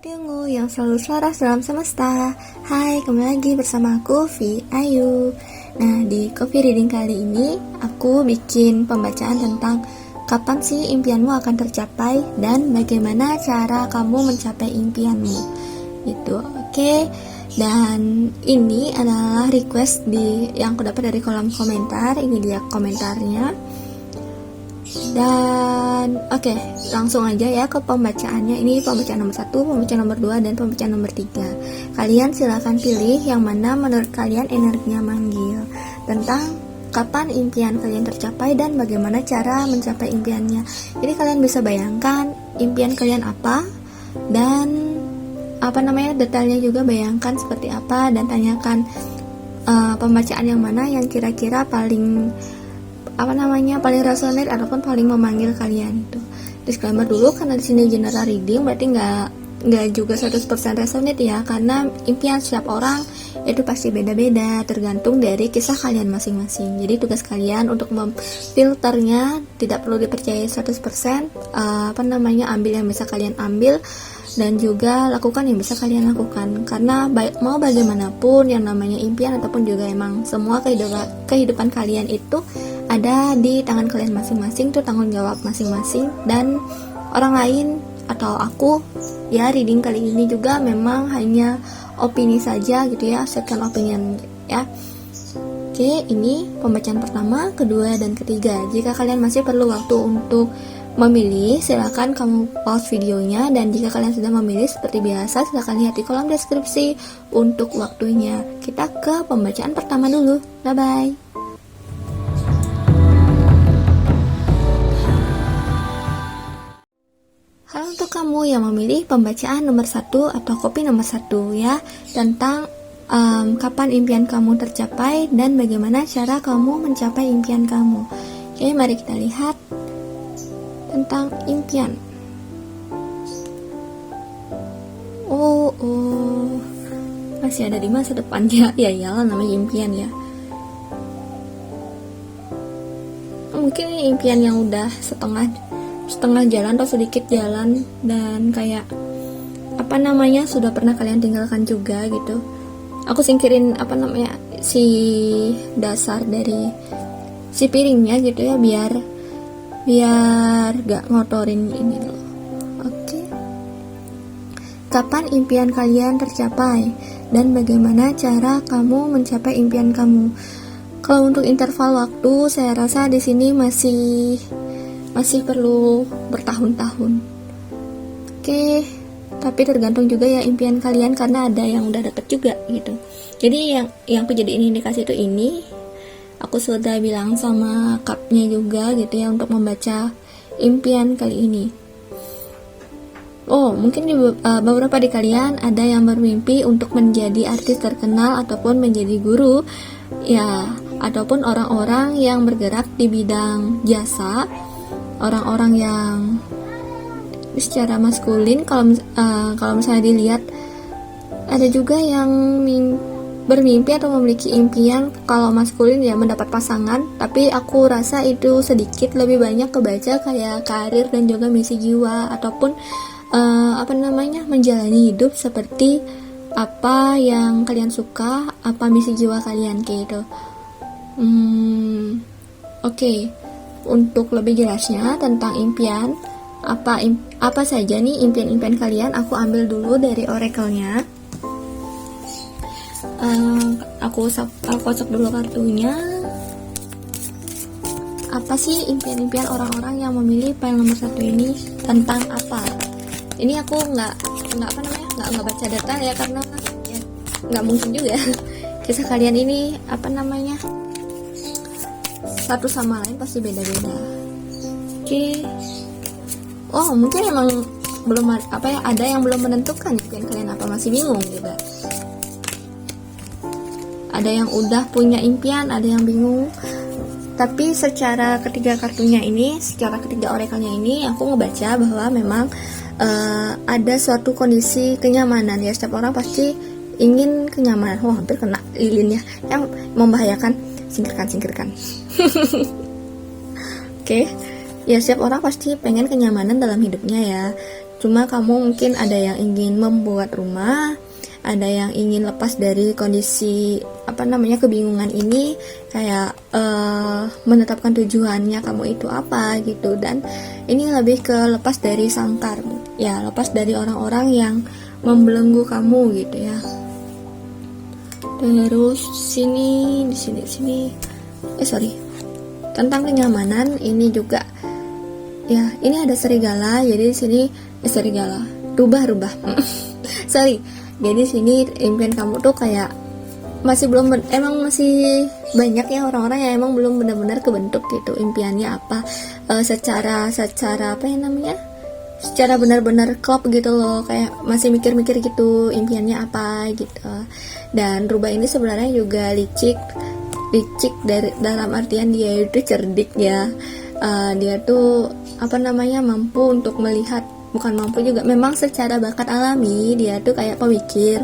Audio yang selalu selaras dalam semesta. Hai, kembali lagi bersama aku, Vi Ayu. Nah, di Coffee Reading kali ini aku bikin pembacaan tentang kapan sih impianmu akan tercapai dan bagaimana cara kamu mencapai impianmu. Gitu, oke. Dan ini adalah request yang aku dapat dari kolom komentar. Ini dia komentarnya. Dan oke, langsung aja ya ke pembacaannya. Ini pembacaan nomor 1, pembacaan nomor 2, dan pembacaan nomor 3. Kalian silahkan pilih yang mana menurut kalian energinya manggil, tentang kapan impian kalian tercapai dan bagaimana cara mencapai impiannya. Jadi kalian bisa bayangkan impian kalian apa, dan detailnya juga bayangkan seperti apa, dan tanyakan pembacaan yang mana yang kira-kira paling paling resonate ataupun paling memanggil kalian itu. Disclaimer dulu, karena di sini general reading, berarti nggak juga 100% resonate ya, karena impian setiap orang itu pasti beda-beda, tergantung dari kisah kalian masing-masing. Jadi tugas kalian untuk memfilternya tidak perlu dipercaya 100%, ambil yang bisa kalian ambil, dan juga lakukan yang bisa kalian lakukan. Karena mau bagaimanapun yang namanya impian ataupun juga emang semua kehidupan kalian itu ada di tangan kalian masing-masing, itu tanggung jawab masing-masing, dan orang lain atau aku ya, reading kali ini juga memang hanya opini saja gitu ya, second opinion ya. Oke, ini pembacaan pertama, kedua, dan ketiga. Jika kalian masih perlu waktu untuk memilih, silakan kamu pause videonya, dan jika kalian sudah memilih seperti biasa, silakan lihat di kolom deskripsi untuk waktunya. Kita ke pembacaan pertama dulu. Bye bye. Halo untuk kamu yang memilih pembacaan nomor 1 atau kopi nomor 1 ya, tentang kapan impian kamu tercapai dan bagaimana cara kamu mencapai impian kamu. Oke, mari kita lihat tentang impian. Oh, masih ada di masa depan ya. Iyalah, namanya impian ya. Mungkin ini impian yang udah setengah jalan atau sedikit jalan, dan kayak sudah pernah kalian tinggalkan juga gitu. Aku singkirin si dasar dari si piringnya gitu ya, biar gak ngotorin ini loh. Oke. Kapan impian kalian tercapai dan bagaimana cara kamu mencapai impian kamu? Kalau untuk interval waktu, saya rasa di sini masih perlu bertahun-tahun. Oke, tapi tergantung juga ya impian kalian, karena ada yang udah dapet juga gitu. Jadi yang aku jadiin indikasi itu ini, aku sudah bilang sama cupnya juga gitu ya, untuk membaca impian kali ini. Oh, mungkin beberapa di kalian ada yang bermimpi untuk menjadi artis terkenal ataupun menjadi guru ya, ataupun orang-orang yang bergerak di bidang jasa, orang-orang yang secara maskulin. Kalau misalnya dilihat, ada juga yang bermimpi atau memiliki impian kalau maskulin ya mendapat pasangan, tapi aku rasa itu sedikit, lebih banyak kebaca kayak karir dan juga misi jiwa, ataupun menjalani hidup seperti apa yang kalian suka, apa misi jiwa kalian kayak gitu. Oke. Untuk lebih jelasnya tentang impian, apa saja nih impian-impian kalian, aku ambil dulu dari oracle-nya. Aku kocok dulu kartunya. Apa sih impian-impian orang-orang yang memilih file nomor 1 ini, tentang apa? Ini aku nggak baca detail ya, karena ya nggak mungkin juga kisah kalian ini satu sama lain pasti beda-beda. Oke. Oh, mungkin emang belum ada yang belum menentukan impian kalian apa, masih bingung juga. Ada yang udah punya impian, ada yang bingung. Tapi secara ketiga oracle-nya ini, aku ngebaca bahwa memang ada suatu kondisi kenyamanan ya. Setiap orang pasti ingin kenyamanan. Hampir kena lilin ya, yang membahayakan. Singkirkan. Oke. Ya, setiap orang pasti pengen kenyamanan dalam hidupnya ya. Cuma kamu mungkin ada yang ingin membuat rumah, ada yang ingin lepas dari kondisi kebingungan ini, kayak menetapkan tujuannya kamu itu apa gitu. Dan ini lebih ke lepas dari sangkar ya, lepas dari orang-orang yang membelenggu kamu gitu ya. Terus di sini tentang kenyamanan ini juga ya, ini ada serigala. Jadi di sini serigala rubah sorry. Jadi sini impian kamu tuh kayak masih banyak ya orang-orang yang emang belum benar-benar kebentuk gitu impiannya apa, secara secara benar-benar klop gitu loh, kayak masih mikir-mikir gitu impiannya apa gitu. Dan rubah ini sebenarnya juga licik dari dalam artian dia itu cerdik ya. Dia tuh mampu untuk melihat, bukan mampu juga, memang secara bakat alami dia tuh kayak pemikir,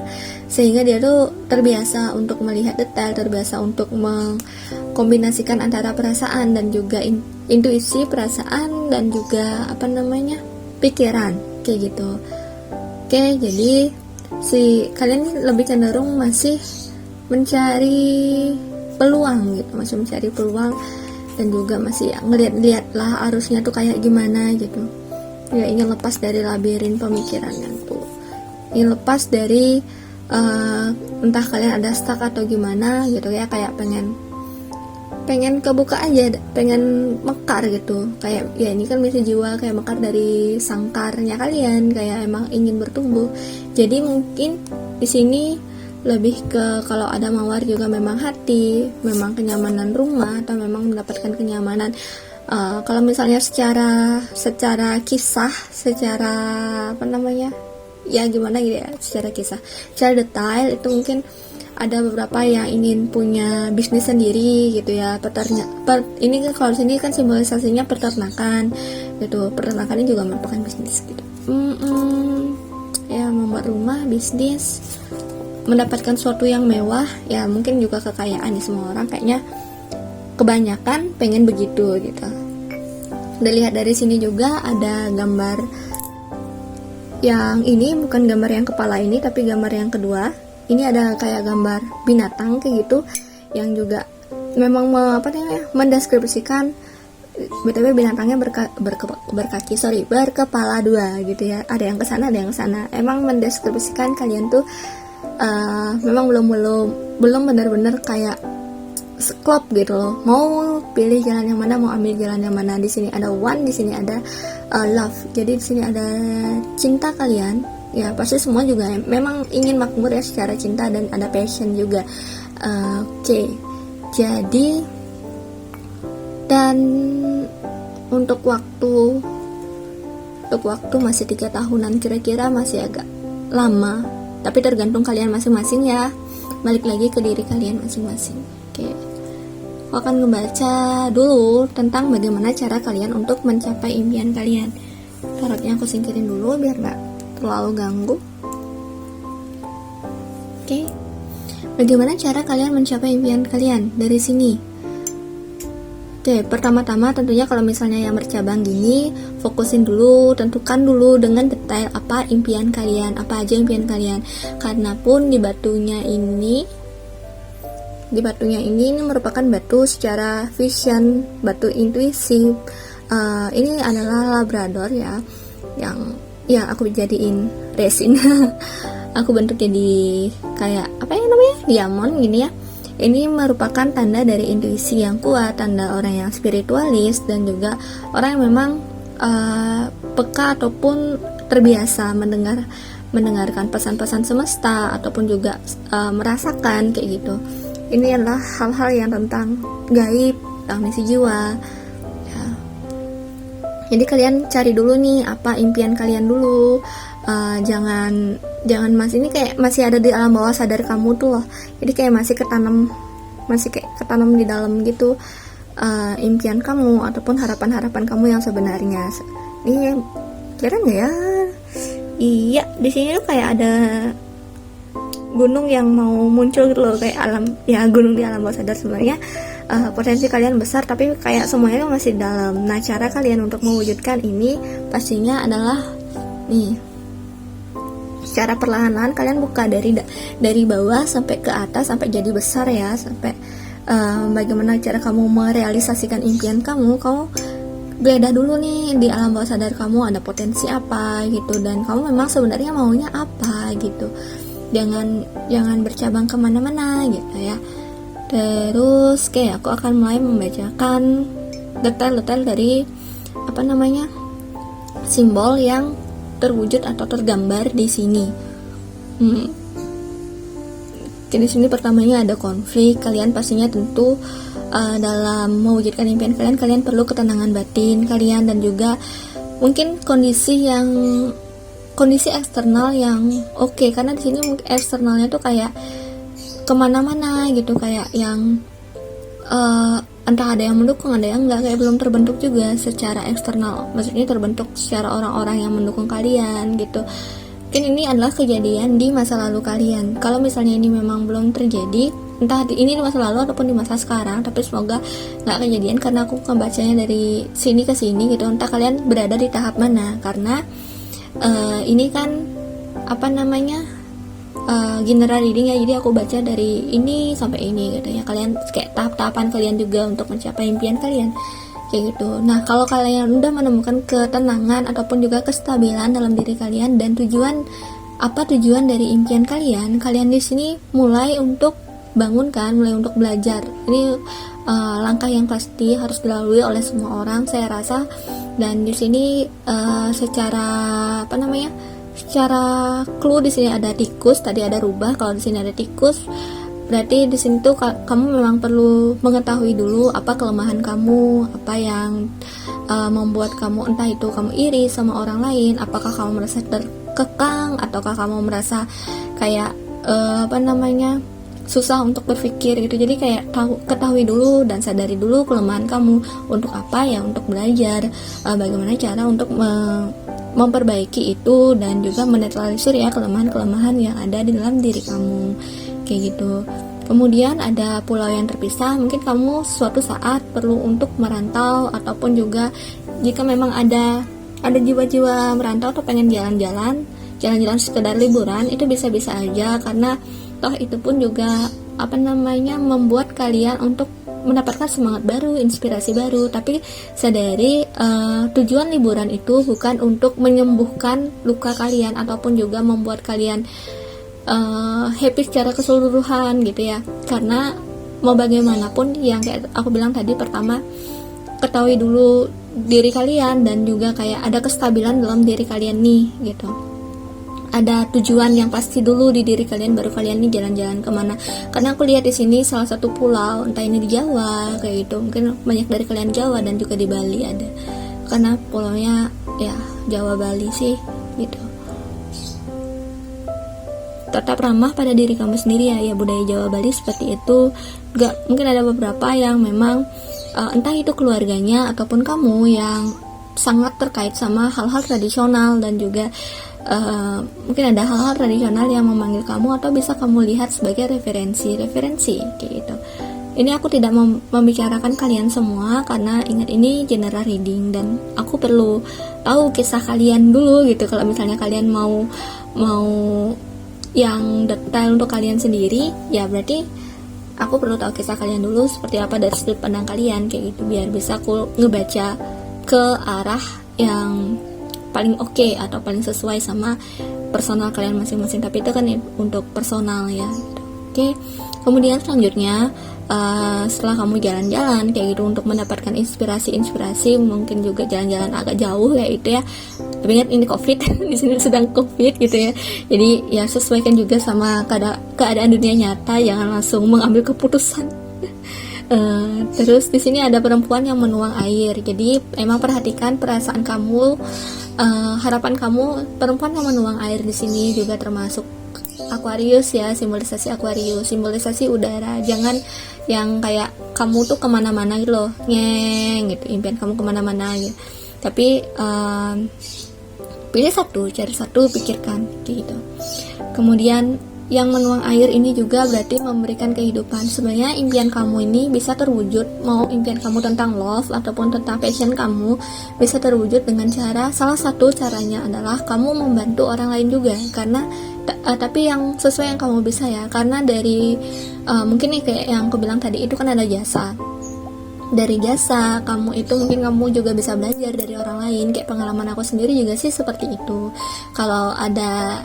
sehingga dia tuh terbiasa untuk melihat detail, terbiasa untuk mengkombinasikan antara perasaan dan juga intuisi, perasaan dan juga pikiran kayak gitu. Oke, jadi kalian lebih cenderung masih mencari peluang gitu, masih mencari peluang, dan juga masih ngeliat lah arusnya tuh kayak gimana gitu ya. Ingin lepas dari labirin pemikiran yang tuh, ingin lepas dari entah kalian ada stuck atau gimana gitu ya, kayak pengen kebuka aja, pengen mekar gitu, kayak ya ini kan misi jiwa, kayak mekar dari sangkarnya kalian, kayak emang ingin bertumbuh. Jadi mungkin di sini lebih ke kalau ada mawar juga memang hati, memang kenyamanan rumah, atau memang mendapatkan kenyamanan. Kalau misalnya secara kisah, secara ya gimana gitu ya, secara kisah, secara detail itu mungkin ada beberapa yang ingin punya bisnis sendiri gitu ya, ini kan kalau sini kan simbolisasinya peternakan gitu. Peternakan ini juga merupakan bisnis gitu. Ya, membuat rumah, bisnis, mendapatkan sesuatu yang mewah ya, mungkin juga kekayaan. Di semua orang kayaknya kebanyakan pengen begitu gitu. Dilihat dari sini juga ada gambar yang ini, bukan gambar yang kepala ini, tapi gambar yang kedua. Ini ada kayak gambar binatang kayak gitu, yang juga memang mendeskripsikan, btw binatangnya berkepala dua gitu ya. Ada yang kesana, ada yang kesana. Emang mendeskripsikan kalian tuh memang belum benar-benar kayak klop gitu loh. Mau pilih jalan yang mana, mau ambil jalan yang mana. Di sini ada one, di sini ada love. Jadi di sini ada cinta kalian. Ya pasti semua juga memang ingin makmur ya secara cinta, dan ada passion juga. Oke. Jadi dan untuk waktu masih 3 tahunan kira-kira, masih agak lama, tapi tergantung kalian masing-masing ya, balik lagi ke diri kalian masing-masing. Oke, aku akan membaca dulu tentang bagaimana cara kalian untuk mencapai impian kalian. Tarotnya aku singkirin dulu biar gak terlalu ganggu. Oke, bagaimana cara kalian mencapai impian kalian dari sini? Oke, pertama-tama tentunya kalau misalnya yang bercabang gini, fokusin dulu, tentukan dulu dengan detail apa impian kalian, apa aja impian kalian. Karena pun di batunya ini merupakan batu secara vision, batu intuisi. Ini adalah labrador ya, yang aku jadiin resin. Aku bentuk jadi kayak diamond gini ya. Ini merupakan tanda dari intuisi yang kuat, tanda orang yang spiritualis, dan juga orang yang memang peka ataupun terbiasa mendengarkan pesan-pesan semesta, ataupun juga merasakan kayak gitu. Ini adalah hal-hal yang tentang gaib, tentang misi jiwa ya. Jadi kalian cari dulu nih apa impian kalian dulu. Jangan ini kayak masih ada di alam bawah sadar kamu tuh loh. Jadi kayak masih ketanam di dalam gitu, impian kamu ataupun harapan-harapan kamu yang sebenarnya. Ini kira nggak ya? Iya, di sini tuh kayak ada gunung yang mau muncul gitu loh, kayak gunung di alam bawah sadar. Sebenarnya potensi kalian besar, tapi kayak semuanya masih dalam. Nah, cara kalian untuk mewujudkan ini pastinya adalah Nih, secara perlahan-lahan kalian buka dari bawah sampai ke atas sampai jadi besar ya, sampai bagaimana cara kamu merealisasikan impian kamu geledah dulu nih di alam bawah sadar kamu ada potensi apa gitu, dan kamu memang sebenarnya maunya apa gitu. Jangan bercabang kemana-mana gitu ya. Terus aku akan mulai membacakan detail-detail dari simbol yang terwujud atau tergambar di sini. Di sini pertamanya ada konflik. Kalian pastinya tentu dalam mewujudkan impian kalian perlu ketenangan batin kalian, dan juga mungkin kondisi eksternal yang oke, karena di sini eksternalnya tuh kayak kemana-mana gitu, kayak yang entah ada yang mendukung, ada yang enggak, kayak belum terbentuk juga secara eksternal, maksudnya terbentuk secara orang-orang yang mendukung kalian gitu. Mungkin ini adalah kejadian di masa lalu kalian. Kalau misalnya ini memang belum terjadi, entah ini di masa lalu ataupun di masa sekarang, tapi semoga nggak kejadian karena aku ngebacanya dari sini ke sini gitu. Entah kalian berada di tahap mana, karena ini kan general reading ya, jadi aku baca dari ini sampai ini gitu ya. Kalian kayak tahap-tahapan kalian juga untuk mencapai impian kalian kayak gitu. Nah, kalau kalian udah menemukan ketenangan ataupun juga kestabilan dalam diri kalian dan tujuan dari impian kalian di sini mulai untuk mulai untuk belajar. Ini langkah yang pasti harus dilalui oleh semua orang saya rasa. Dan di sini secara clue di sini ada tikus, tadi ada rubah. Kalau di sini ada tikus, berarti di sini tuh kamu memang perlu mengetahui dulu apa kelemahan kamu, apa yang membuat kamu, entah itu kamu iri sama orang lain, apakah kamu merasa terkekang, ataukah kamu merasa kayak susah untuk berpikir gitu. Jadi kayak ketahui dulu dan sadari dulu kelemahan kamu. Untuk apa ya? Untuk belajar bagaimana cara untuk memperbaiki itu dan juga menetralisir ya kelemahan-kelemahan yang ada di dalam diri kamu kayak gitu. Kemudian ada pulau yang terpisah. Mungkin kamu suatu saat perlu untuk merantau, ataupun juga jika memang ada jiwa-jiwa merantau atau pengen jalan-jalan sekedar liburan, itu bisa-bisa aja, karena toh itu pun juga membuat kalian untuk mendapatkan semangat baru, inspirasi baru. Tapi sadari tujuan liburan itu bukan untuk menyembuhkan luka kalian ataupun juga membuat kalian happy secara keseluruhan gitu ya. Karena mau bagaimanapun, yang kayak aku bilang tadi, pertama ketahui dulu diri kalian dan juga kayak ada kestabilan dalam diri kalian nih gitu. Ada tujuan yang pasti dulu di diri kalian, baru kalian nih jalan-jalan kemana. Karena aku lihat di sini salah satu pulau, entah ini di Jawa kayak gitu, mungkin banyak dari kalian Jawa, dan juga di Bali ada, karena pulaunya ya Jawa Bali sih gitu. Tetap ramah pada diri kamu sendiri ya budaya Jawa Bali seperti itu. Mungkin ada beberapa yang memang entah itu keluarganya ataupun kamu yang sangat terkait sama hal-hal tradisional, dan juga mungkin ada hal-hal tradisional yang memanggil kamu atau bisa kamu lihat sebagai referensi kayak gitu. Ini aku tidak membicarakan kalian semua, karena ingat ini general reading dan aku perlu tahu kisah kalian dulu gitu. Kalau misalnya kalian mau yang detail untuk kalian sendiri, ya berarti aku perlu tahu kisah kalian dulu seperti apa dari sudut pandang kalian kayak gitu, biar bisa aku ngebaca ke arah yang paling oke atau paling sesuai sama personal kalian masing-masing. Tapi itu kan untuk personal ya. Oke. Kemudian selanjutnya setelah kamu jalan-jalan kayak gitu untuk mendapatkan inspirasi, mungkin juga jalan-jalan agak jauh kayak itu ya. Tapi ingat ini COVID, di sini sedang COVID gitu ya. Jadi ya sesuaikan juga sama keadaan dunia nyata, jangan langsung mengambil keputusan. Terus di sini ada perempuan yang menuang air. Jadi emang perhatikan perasaan kamu, harapan kamu. Perempuan yang menuang air di sini juga termasuk Aquarius ya, simbolisasi Aquarius, simbolisasi udara. Jangan yang kayak kamu tuh kemana-mana gitu loh, gitu, impian kamu kemana-mana gitu. Tapi pilih satu, cari satu, pikirkan gitu. Kemudian yang menuang air ini juga berarti memberikan kehidupan. Sebenarnya impian kamu ini bisa terwujud, mau impian kamu tentang love ataupun tentang passion kamu bisa terwujud dengan cara, salah satu caranya adalah kamu membantu orang lain juga. Karena tapi yang sesuai yang kamu bisa ya, karena dari mungkin nih kayak yang aku bilang tadi itu kan ada jasa. Dari jasa kamu itu mungkin kamu juga bisa belajar dari orang lain. Kayak pengalaman aku sendiri juga sih seperti itu. Kalau ada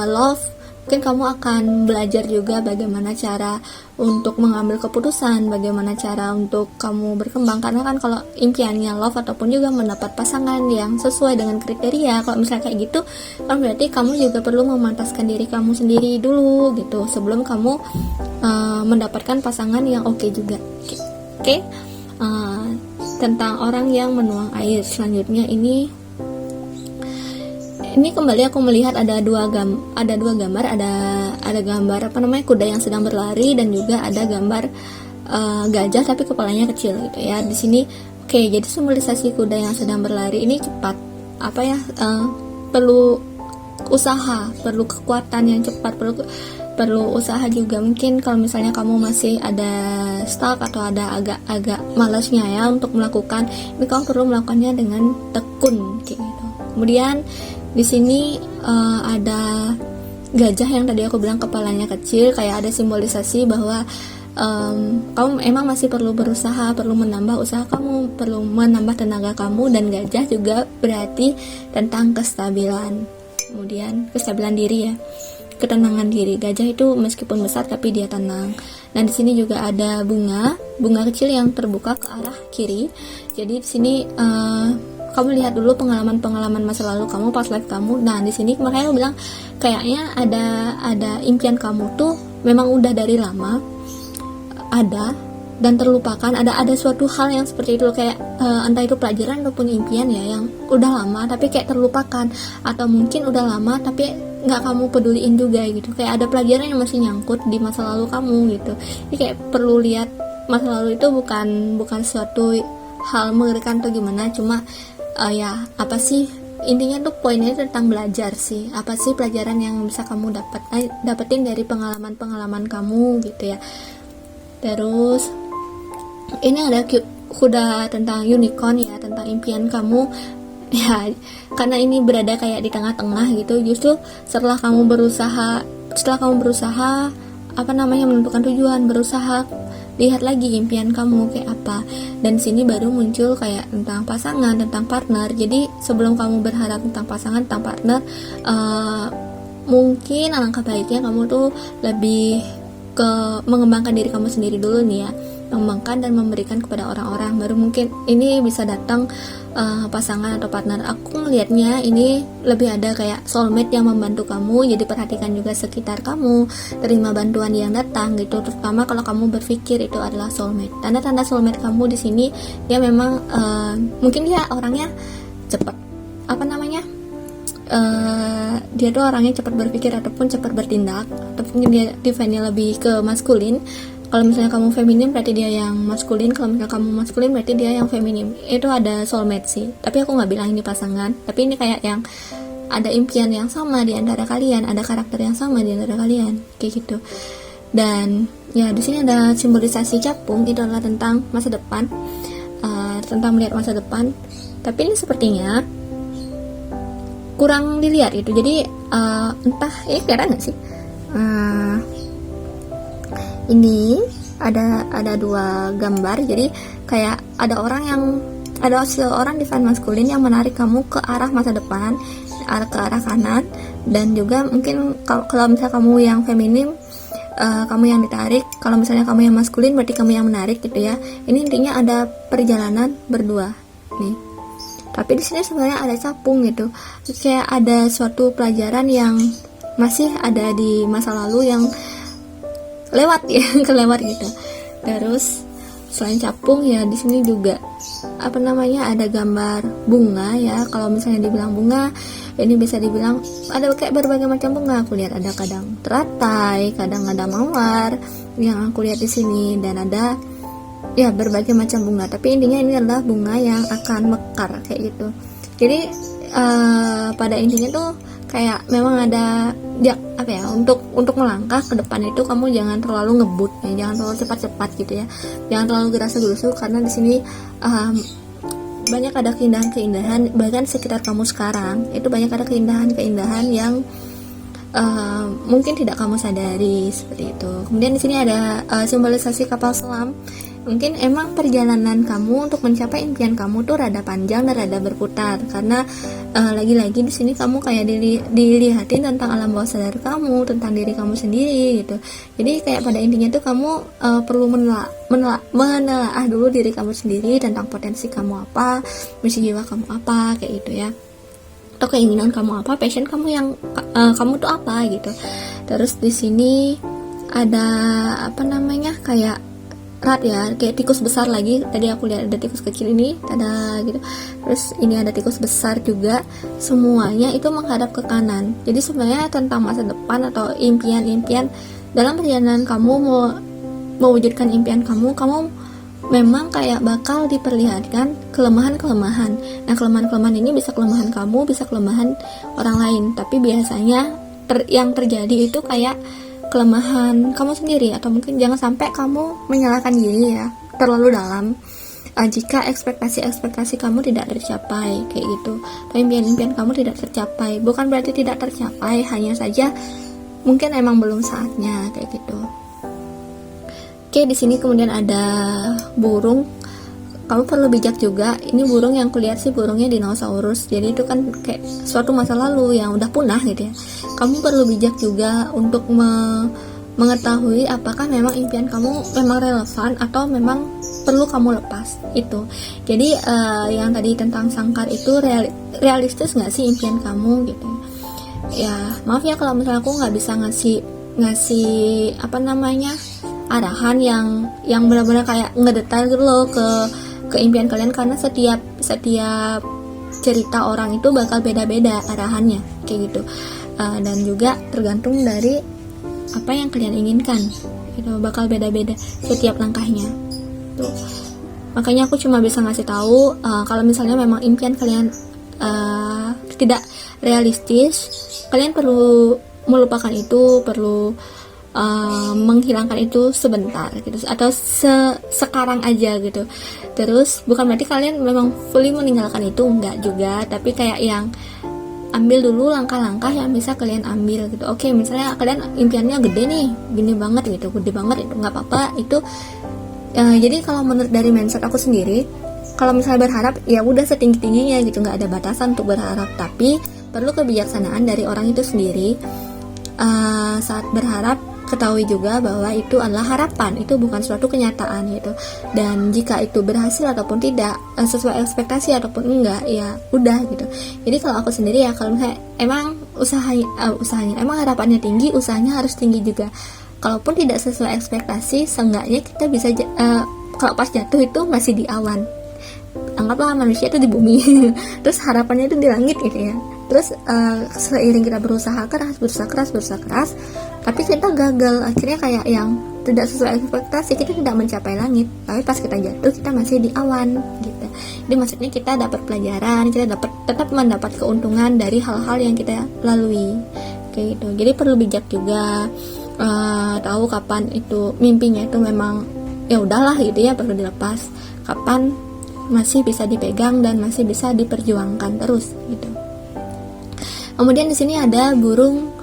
love, mungkin kamu akan belajar juga bagaimana cara untuk mengambil keputusan, bagaimana cara untuk kamu berkembang. Karena kan kalau impiannya love ataupun juga mendapat pasangan yang sesuai dengan kriteria, kalau misalnya kayak gitu kan berarti kamu juga perlu memantaskan diri kamu sendiri dulu gitu sebelum kamu mendapatkan pasangan yang oke juga. Oke. Tentang orang yang menuang air. Selanjutnya ini kembali aku melihat ada dua gambar, ada gambar apa namanya kuda yang sedang berlari dan juga ada gambar gajah tapi kepalanya kecil gitu ya. Di sini jadi simbolisasi kuda yang sedang berlari ini cepat, perlu usaha, perlu kekuatan yang cepat, perlu usaha juga. Mungkin kalau misalnya kamu masih ada stuck atau ada agak malasnya ya untuk melakukan ini, kamu perlu melakukannya dengan tekun kayak gitu. Kemudian di sini ada gajah yang tadi aku bilang kepalanya kecil, kayak ada simbolisasi bahwa kamu emang masih perlu berusaha, perlu menambah usaha kamu, perlu menambah tenaga kamu. Dan gajah juga berarti tentang kestabilan, kemudian kestabilan diri ya, ketenangan diri. Gajah itu meskipun besar tapi dia tenang. Nah di sini juga ada bunga kecil yang terbuka ke arah kiri. Jadi di sini kamu lihat dulu pengalaman masa lalu kamu, pas life kamu. Nah di sini makanya aku bilang kayaknya ada impian kamu tuh memang udah dari lama ada dan terlupakan. Ada suatu hal yang seperti itu, kayak entah itu pelajaran ataupun impian ya yang udah lama tapi kayak terlupakan, atau mungkin udah lama tapi nggak kamu peduliin juga gitu. Kayak ada pelajaran yang masih nyangkut di masa lalu kamu gitu. Jadi kayak perlu lihat masa lalu itu bukan suatu hal mengerikan atau gimana, cuma ya apa sih intinya tuh poinnya tentang belajar sih. Apa sih pelajaran yang bisa kamu dapetin dari pengalaman kamu gitu ya. Terus ini ada kuda tentang unicorn ya, tentang impian kamu ya, karena ini berada kayak di tengah-tengah gitu. Justru setelah kamu berusaha menentukan tujuan, berusaha lihat lagi impian kamu kayak apa, dan sini baru muncul kayak tentang pasangan, tentang partner. Jadi sebelum kamu berharap tentang pasangan, tentang partner, mungkin alangkah baiknya kamu tuh lebih mengembangkan diri kamu sendiri dulu nih ya, mengembangkan dan memberikan kepada orang-orang, baru mungkin ini bisa datang pasangan atau partner. Aku melihatnya ini lebih ada kayak soulmate yang membantu kamu. Jadi perhatikan juga sekitar kamu, terima bantuan yang datang gitu, terutama kalau kamu berpikir itu adalah soulmate. Tanda-tanda soulmate kamu di sini dia memang mungkin dia orangnya cepat dia tuh orangnya cepat berpikir ataupun cepat bertindak, ataupun dia define-nya lebih ke maskulin. Kalau misalnya kamu feminim berarti dia yang maskulin, kalau misalnya kamu maskulin berarti dia yang feminim. Itu ada soulmate sih, tapi aku nggak bilang ini pasangan, tapi ini kayak yang ada impian yang sama di antara kalian, ada karakter yang sama di antara kalian kayak gitu. Dan ya di sini ada simbolisasi capung, itu adalah tentang masa depan, tentang melihat masa depan. Tapi ini sepertinya kurang dilihat itu. Jadi entah ini kelihatan nggak sih? Ini ada dua gambar. Jadi kayak ada seorang divine maskulin yang menarik kamu ke arah masa depan, ke arah kanan, dan juga mungkin kalau misalnya kamu yang feminim, kamu yang ditarik. Kalau misalnya kamu yang maskulin berarti kamu yang menarik gitu ya. Ini intinya ada perjalanan berdua nih. Tapi di sini sebenarnya ada capung gitu. Kayak ada suatu pelajaran yang masih ada di masa lalu yang lewat ya, kelewat gitu. Terus selain capung ya di sini juga ada gambar bunga ya. Kalau misalnya dibilang bunga, ini bisa dibilang ada kayak berbagai macam bunga. Aku lihat ada kadang teratai, kadang ada mawar yang aku lihat di sini, dan ada ya berbagai macam bunga. Tapi intinya ini adalah bunga yang akan mekar kayak gitu. Jadi pada intinya tuh kayak memang ada dia apa ya, untuk melangkah ke depan itu kamu jangan terlalu ngebut ya, jangan terlalu cepat-cepat gitu ya, jangan terlalu gerasa-gerusu, karena di sini banyak ada keindahan-keindahan, bahkan sekitar kamu sekarang itu banyak ada keindahan-keindahan yang mungkin tidak kamu sadari seperti itu. Kemudian di sini ada simbolisasi kapal selam. Mungkin emang perjalanan kamu untuk mencapai impian kamu tuh rada panjang dan rada berputar, karena lagi-lagi di sini kamu kayak dilihatin tentang alam bawah sadar kamu, tentang diri kamu sendiri gitu. Jadi kayak pada intinya tuh kamu perlu menelaah dulu diri kamu sendiri, tentang potensi kamu apa, misi jiwa kamu apa, kayak gitu ya, atau keinginan kamu apa, passion kamu yang kamu tuh apa gitu. Terus di sini ada apa namanya, kayak rat ya, kayak tikus besar lagi. Tadi aku lihat ada tikus kecil, ini ada gitu. Terus ini ada tikus besar juga. Semuanya itu menghadap ke kanan. Jadi sebenarnya tentang masa depan atau impian-impian dalam perjalanan kamu mau mewujudkan impian kamu memang kayak bakal diperlihatkan kelemahan-kelemahan. Nah, kelemahan-kelemahan ini bisa kelemahan kamu, bisa kelemahan orang lain. Tapi biasanya yang terjadi itu kayak kelemahan kamu sendiri, atau mungkin jangan sampai kamu menyalahkan diri ya terlalu dalam jika ekspektasi kamu tidak tercapai kayak gitu, atau impian-impian kamu tidak tercapai. Bukan berarti tidak tercapai, hanya saja mungkin emang belum saatnya kayak gitu. Oke, di sini kemudian ada burung. Kamu perlu bijak juga. Ini burung yang kulihat sih burungnya dinosaurus. Jadi itu kan kayak suatu masa lalu yang udah punah gitu ya. Kamu perlu bijak juga untuk mengetahui apakah memang impian kamu memang relevan atau memang perlu kamu lepas itu. Jadi yang tadi tentang sangkar itu realistis nggak sih impian kamu gitu. Ya maaf ya kalau misalnya aku nggak bisa ngasih apa namanya arahan yang benar-benar kayak ngedetail gitu loh ke impian kalian, karena setiap cerita orang itu bakal beda-beda arahannya kayak gitu, dan juga tergantung dari apa yang kalian inginkan itu bakal beda-beda setiap langkahnya tuh. Makanya aku cuma bisa ngasih tahu kalau misalnya memang impian kalian tidak realistis, kalian perlu melupakan itu, perlu menghilangkan itu sebentar gitu, atau sekarang aja gitu. Terus bukan berarti kalian memang fully meninggalkan itu, enggak juga, tapi kayak yang ambil dulu langkah-langkah yang bisa kalian ambil gitu. Oke, misalnya kalian impiannya gede nih, gini banget gitu, gede banget itu nggak apa-apa itu. Jadi kalau menurut dari mindset aku sendiri, kalau misalnya berharap ya udah setinggi-tingginya gitu, nggak ada batasan untuk berharap, tapi perlu kebijaksanaan dari orang itu sendiri. Saat berharap, ketahui juga bahwa itu adalah harapan, itu bukan suatu kenyataan gitu. Dan jika itu berhasil ataupun tidak, sesuai ekspektasi ataupun enggak, ya udah gitu. Jadi kalau aku sendiri ya, kalau misalnya emang usahanya emang harapannya tinggi, usahanya harus tinggi juga. Kalaupun tidak sesuai ekspektasi, seenggaknya kita bisa kalau pas jatuh itu masih di awan. Anggaplah manusia itu di bumi terus harapannya itu di langit gitu ya. Terus seiring kita berusaha keras, tapi kita gagal, akhirnya kayak yang tidak sesuai ekspektasi, kita tidak mencapai langit, tapi pas kita jatuh kita masih di awan gitu. Jadi maksudnya kita dapat pelajaran, kita tetap mendapat keuntungan dari hal-hal yang kita lalui kayak gitu. Jadi perlu bijak juga, tahu kapan itu mimpinya itu memang ya udahlah gitu ya, perlu dilepas, kapan masih bisa dipegang dan masih bisa diperjuangkan terus gitu. Kemudian di sini ada burung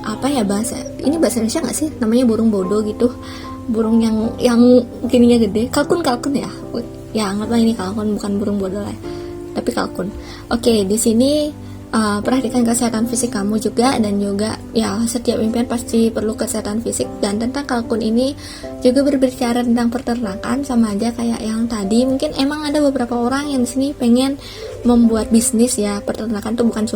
apa ya bahasa Indonesia nggak sih, namanya burung bodoh gitu, burung yang gininya gede, kalkun ya, anggaplah ini kalkun, bukan burung bodoh lah, tapi kalkun. Oke, di sini perhatikan kesehatan fisik kamu juga, dan juga ya setiap impian pasti perlu kesehatan fisik. Dan tentang kalkun ini juga berbicara tentang peternakan, sama aja kayak yang tadi. Mungkin emang ada beberapa orang yang di sini pengen membuat bisnis ya, peternakan tuh bukan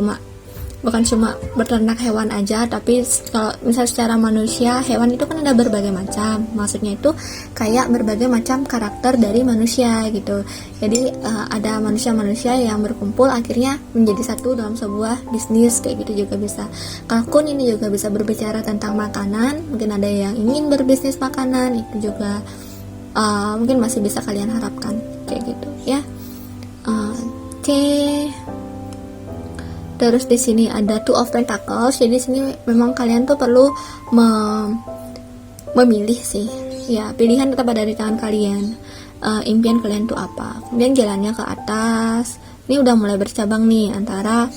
cuma beternak hewan aja, tapi kalau misalnya secara manusia, hewan itu kan ada berbagai macam. Maksudnya itu kayak berbagai macam karakter dari manusia gitu. Jadi ada manusia-manusia yang berkumpul akhirnya menjadi satu dalam sebuah bisnis kayak gitu juga bisa. Kalkun ini juga bisa berbicara tentang makanan. Mungkin ada yang ingin berbisnis makanan, itu juga mungkin masih bisa kalian harapkan kayak gitu ya. Oke. Terus di sini ada Two of Pentacles. Jadi di sini memang kalian tuh perlu memilih sih. Ya, pilihan tetap ada di tangan kalian. Impian kalian tuh apa? Kemudian jalannya ke atas. Ini udah mulai bercabang nih antara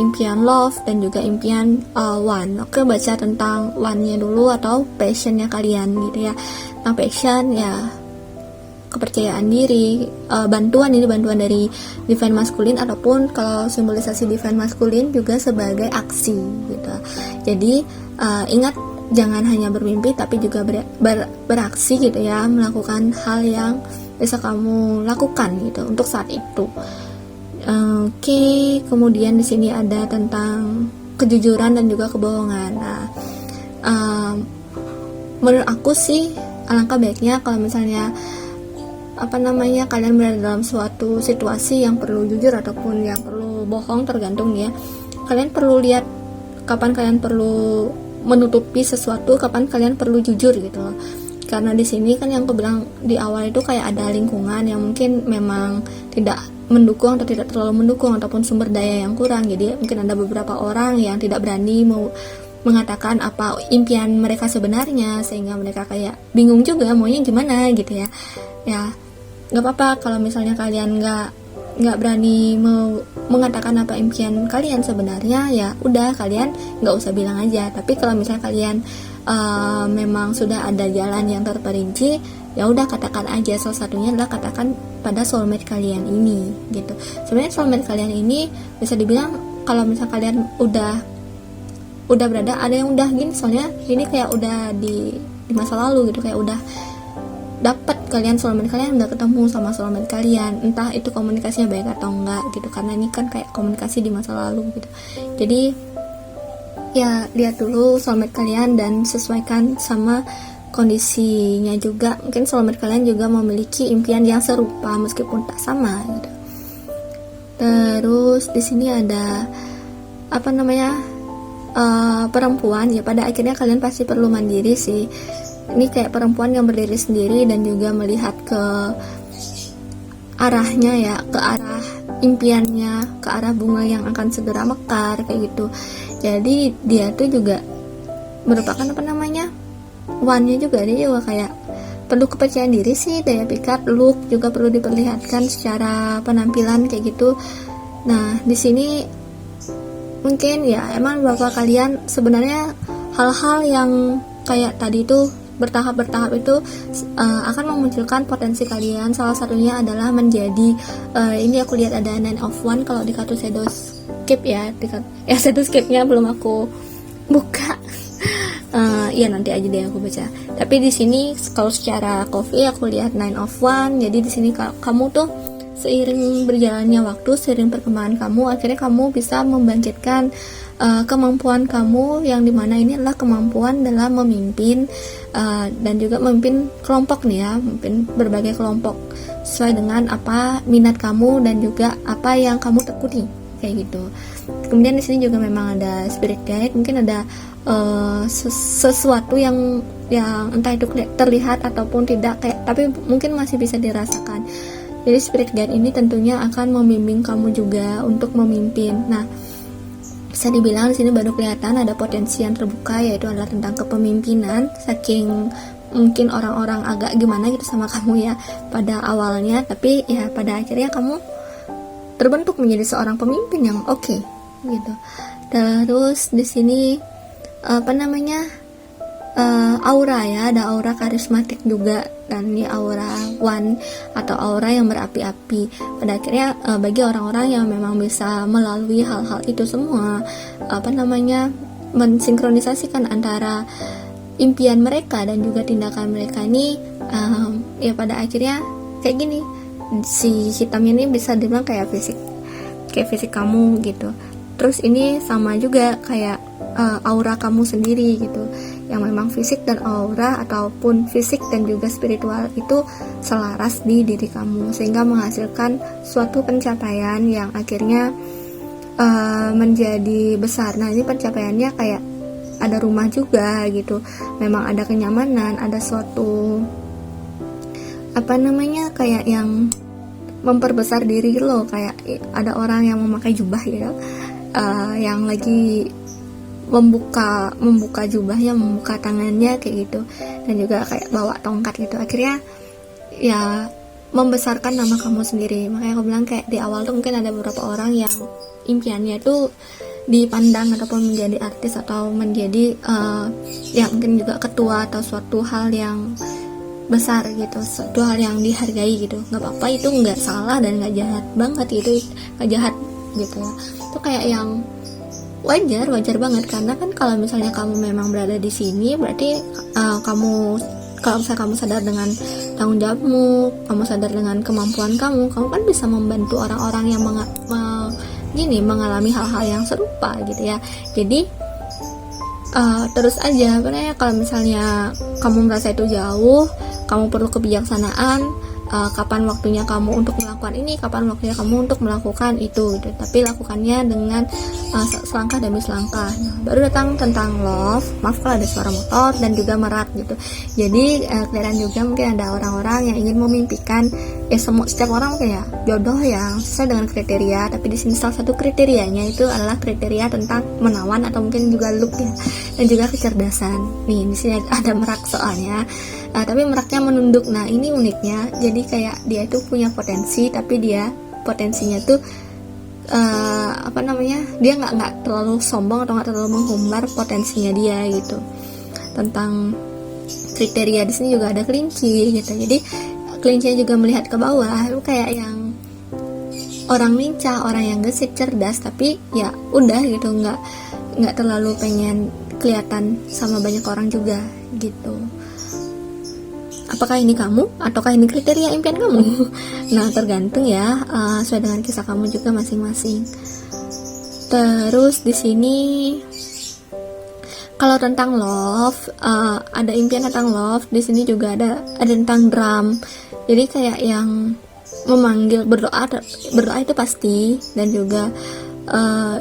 impian love dan juga impian one. Oke, baca tentang one-nya dulu atau passionnya kalian gitu ya. Nah, passion ya kepercayaan diri, bantuan dari divine masculine, ataupun kalau simbolisasi divine masculine juga sebagai aksi gitu. Jadi ingat, jangan hanya bermimpi tapi juga beraksi gitu ya, melakukan hal yang bisa kamu lakukan gitu untuk saat itu. Oke, kemudian di sini ada tentang kejujuran dan juga kebohongan. Nah, menurut aku sih alangkah baiknya kalau misalnya kalian berada dalam suatu situasi yang perlu jujur ataupun yang perlu bohong, tergantung ya. Kalian perlu lihat kapan kalian perlu menutupi sesuatu, kapan kalian perlu jujur gitu loh. Karena di sini kan yang aku bilang di awal itu kayak ada lingkungan yang mungkin memang tidak mendukung atau tidak terlalu mendukung, ataupun sumber daya yang kurang. Jadi mungkin ada beberapa orang yang tidak berani mau mengatakan apa impian mereka sebenarnya, sehingga mereka kayak bingung juga maunya gimana gitu ya. Ya, nggak apa-apa kalau misalnya kalian nggak berani mengatakan apa impian kalian sebenarnya, ya udah kalian nggak usah bilang aja. Tapi kalau misalnya kalian memang sudah ada jalan yang terperinci, ya udah katakan aja. Salah satunya adalah katakan pada soulmate kalian ini gitu. Sebenarnya soulmate kalian ini bisa dibilang kalau misalnya kalian udah berada, ada yang udah gini, soalnya ini kayak udah di masa lalu gitu, kayak udah dapat kalian soulmate kalian, udah ketemu sama soulmate kalian, entah itu komunikasinya baik atau enggak gitu, karena ini kan kayak komunikasi di masa lalu gitu. Jadi ya lihat dulu soulmate kalian dan sesuaikan sama kondisinya juga. Mungkin soulmate kalian juga memiliki impian yang serupa meskipun tak sama gitu. Terus di sini ada perempuan, ya pada akhirnya kalian pasti perlu mandiri sih. Ini kayak perempuan yang berdiri sendiri dan juga melihat ke arahnya ya, ke arah impiannya, ke arah bunga yang akan segera mekar kayak gitu. Jadi dia tuh juga merupakan one-nya juga, dia juga kayak perlu kepercayaan diri sih, daya pikat, look juga perlu diperlihatkan secara penampilan kayak gitu. Nah, di sini mungkin ya emang bapak kalian sebenarnya hal-hal yang kayak tadi tuh bertahap itu akan memunculkan potensi kalian. Salah satunya adalah menjadi ini aku lihat ada 9 of Wands kalau di kartu Shadowscape ya, Shadowscape-nya belum aku buka. Iya nanti aja deh aku baca. Tapi di sini kalau secara coffee aku lihat 9 of Wands. Jadi di sini kamu tuh seiring berjalannya waktu, seiring perkembangan kamu, akhirnya kamu bisa membangkitkan kemampuan kamu, yang dimana ini adalah kemampuan dalam memimpin dan juga memimpin kelompok nih ya, memimpin berbagai kelompok sesuai dengan apa minat kamu dan juga apa yang kamu tekuni kayak gitu. Kemudian di sini juga memang ada spirit guide, mungkin ada sesuatu yang entah itu terlihat ataupun tidak tapi mungkin masih bisa dirasakan. Jadi spirit guide ini tentunya akan membimbing kamu juga untuk memimpin. Nah, bisa dibilang di sini baru kelihatan ada potensi yang terbuka, yaitu adalah tentang kepemimpinan. Saking mungkin orang-orang agak gimana gitu sama kamu ya pada awalnya, tapi ya pada akhirnya kamu terbentuk menjadi seorang pemimpin yang oke gitu. Terus di sini aura ya, ada aura karismatik juga, dan ini aura one atau aura yang berapi-api. Pada akhirnya bagi orang-orang yang memang bisa melalui hal-hal itu semua, mensinkronisasikan antara impian mereka dan juga tindakan mereka ini, ya pada akhirnya kayak gini, si hitamnya ini bisa dibilang kayak fisik kamu gitu. Terus ini sama juga kayak aura kamu sendiri gitu, yang memang fisik dan aura ataupun fisik dan juga spiritual itu selaras di diri kamu, sehingga menghasilkan suatu pencapaian yang akhirnya menjadi besar. Nah, ini pencapaiannya kayak ada rumah juga gitu, memang ada kenyamanan, ada suatu kayak yang memperbesar diri lo, kayak ada orang yang memakai jubah gitu, yang lagi membuka jubahnya, membuka tangannya kayak gitu, dan juga kayak bawa tongkat gitu, akhirnya ya membesarkan nama kamu sendiri. Makanya aku bilang kayak di awal tuh mungkin ada beberapa orang yang impiannya tuh dipandang ataupun menjadi artis atau menjadi ya mungkin juga ketua atau suatu hal yang besar gitu, suatu hal yang dihargai gitu. Nggak apa-apa, itu nggak salah dan nggak jahat banget gitu, nggak jahat gitu ya. Itu kayak yang wajar banget, karena kan kalau misalnya kamu memang berada di sini berarti kalau misalnya kamu sadar dengan tanggung jawabmu, kamu sadar dengan kemampuan kamu kan bisa membantu orang-orang yang mengalami hal-hal yang serupa gitu ya. Jadi terus aja, karena kalau misalnya kamu merasa itu jauh, kamu perlu kebijaksanaan, kapan waktunya kamu untuk melakukan ini, kapan waktunya kamu untuk melakukan itu gitu. Tapi lakukannya dengan selangkah demi selangkah. Nah, baru datang tentang love. Maaf kalau ada suara motor dan juga merak gitu. Jadi kelihatan juga mungkin ada orang-orang yang ingin memimpikan setiap orang kayak jodoh yang sesuai dengan kriteria, tapi di sini salah satu kriterianya itu adalah kriteria tentang menawan atau mungkin juga look ya, dan juga kecerdasan. Nih di sini ada merak soalnya. Tapi meraknya menunduk. Nah ini uniknya, jadi kayak dia itu punya potensi, tapi dia potensinya tuh dia nggak terlalu sombong atau nggak terlalu menghumbar potensinya dia gitu. Tentang kriteria di sini juga ada kelinci gitu. Jadi kelincinya juga melihat ke bawah, itu kayak yang orang lincah, orang yang gesit, cerdas, tapi ya udah gitu, nggak terlalu pengen kelihatan sama banyak orang juga gitu. Apakah ini kamu? Ataukah ini kriteria impian kamu? Nah, tergantung ya, sesuai dengan kisah kamu juga masing-masing. Terus di sini kalau tentang love, ada impian tentang love. Di sini juga ada tentang drum. Jadi kayak yang memanggil, berdoa itu pasti, dan juga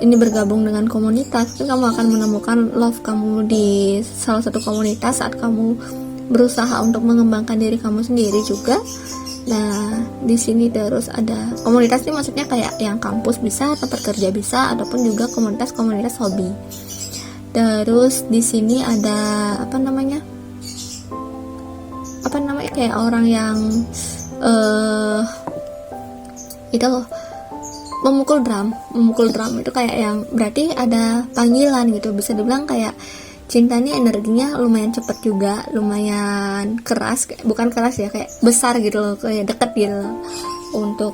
ini bergabung dengan komunitas. Kamu akan menemukan love kamu di salah satu komunitas saat kamu berusaha untuk mengembangkan diri kamu sendiri juga. Nah, di sini terus ada komunitas ini, maksudnya kayak yang kampus bisa, tempat kerja bisa, ataupun juga komunitas hobi. Terus di sini ada kayak orang yang itu loh, memukul drum itu kayak yang berarti ada panggilan gitu. Bisa dibilang kayak cinta ini energinya lumayan cepat juga, lumayan keras, bukan keras ya, kayak besar gitu loh, kayak deket gitu loh, untuk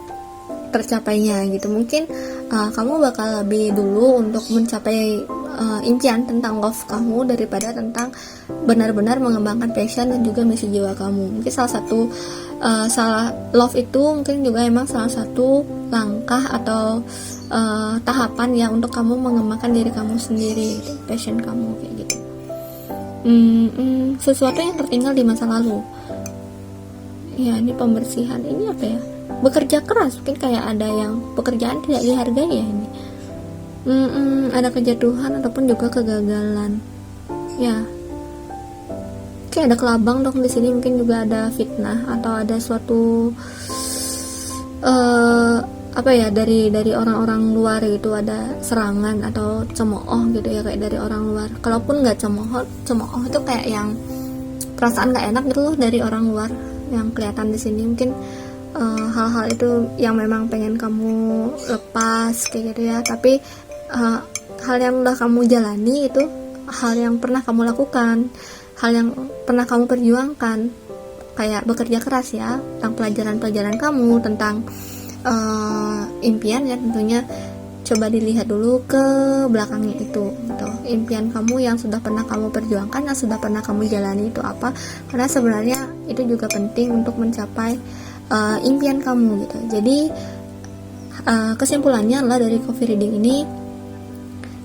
tercapainya gitu. Mungkin kamu bakal lebih dulu untuk mencapai impian tentang love kamu daripada tentang benar-benar mengembangkan passion dan juga misi jiwa kamu. Mungkin salah love itu mungkin juga emang salah satu langkah atau tahapan ya untuk kamu mengembangkan diri kamu sendiri gitu, passion kamu kayak gitu. Sesuatu yang tertinggal di masa lalu ya, ini pembersihan, ini apa ya, bekerja keras, mungkin kayak ada yang pekerjaan tidak dihargai ya ini. Ada kejatuhan ataupun juga kegagalan ya, kayak ada kelabang dong di sini. Mungkin juga ada fitnah atau ada suatu dari orang-orang luar gitu, ada serangan atau cemooh gitu ya, kayak dari orang luar. Kalaupun nggak cemooh itu kayak yang perasaan nggak enak gitu loh dari orang luar yang kelihatan di sini. Mungkin hal-hal itu yang memang pengen kamu lepas kayak gitu ya, tapi hal yang udah kamu jalani itu, hal yang pernah kamu lakukan, hal yang pernah kamu perjuangkan, kayak bekerja keras ya, tentang pelajaran-pelajaran kamu, tentang impian ya, tentunya coba dilihat dulu ke belakangnya itu gitu. Impian kamu yang sudah pernah kamu perjuangkan, yang sudah pernah kamu jalani itu apa, karena sebenarnya itu juga penting untuk mencapai impian kamu gitu. Jadi kesimpulannya adalah dari coffee reading ini,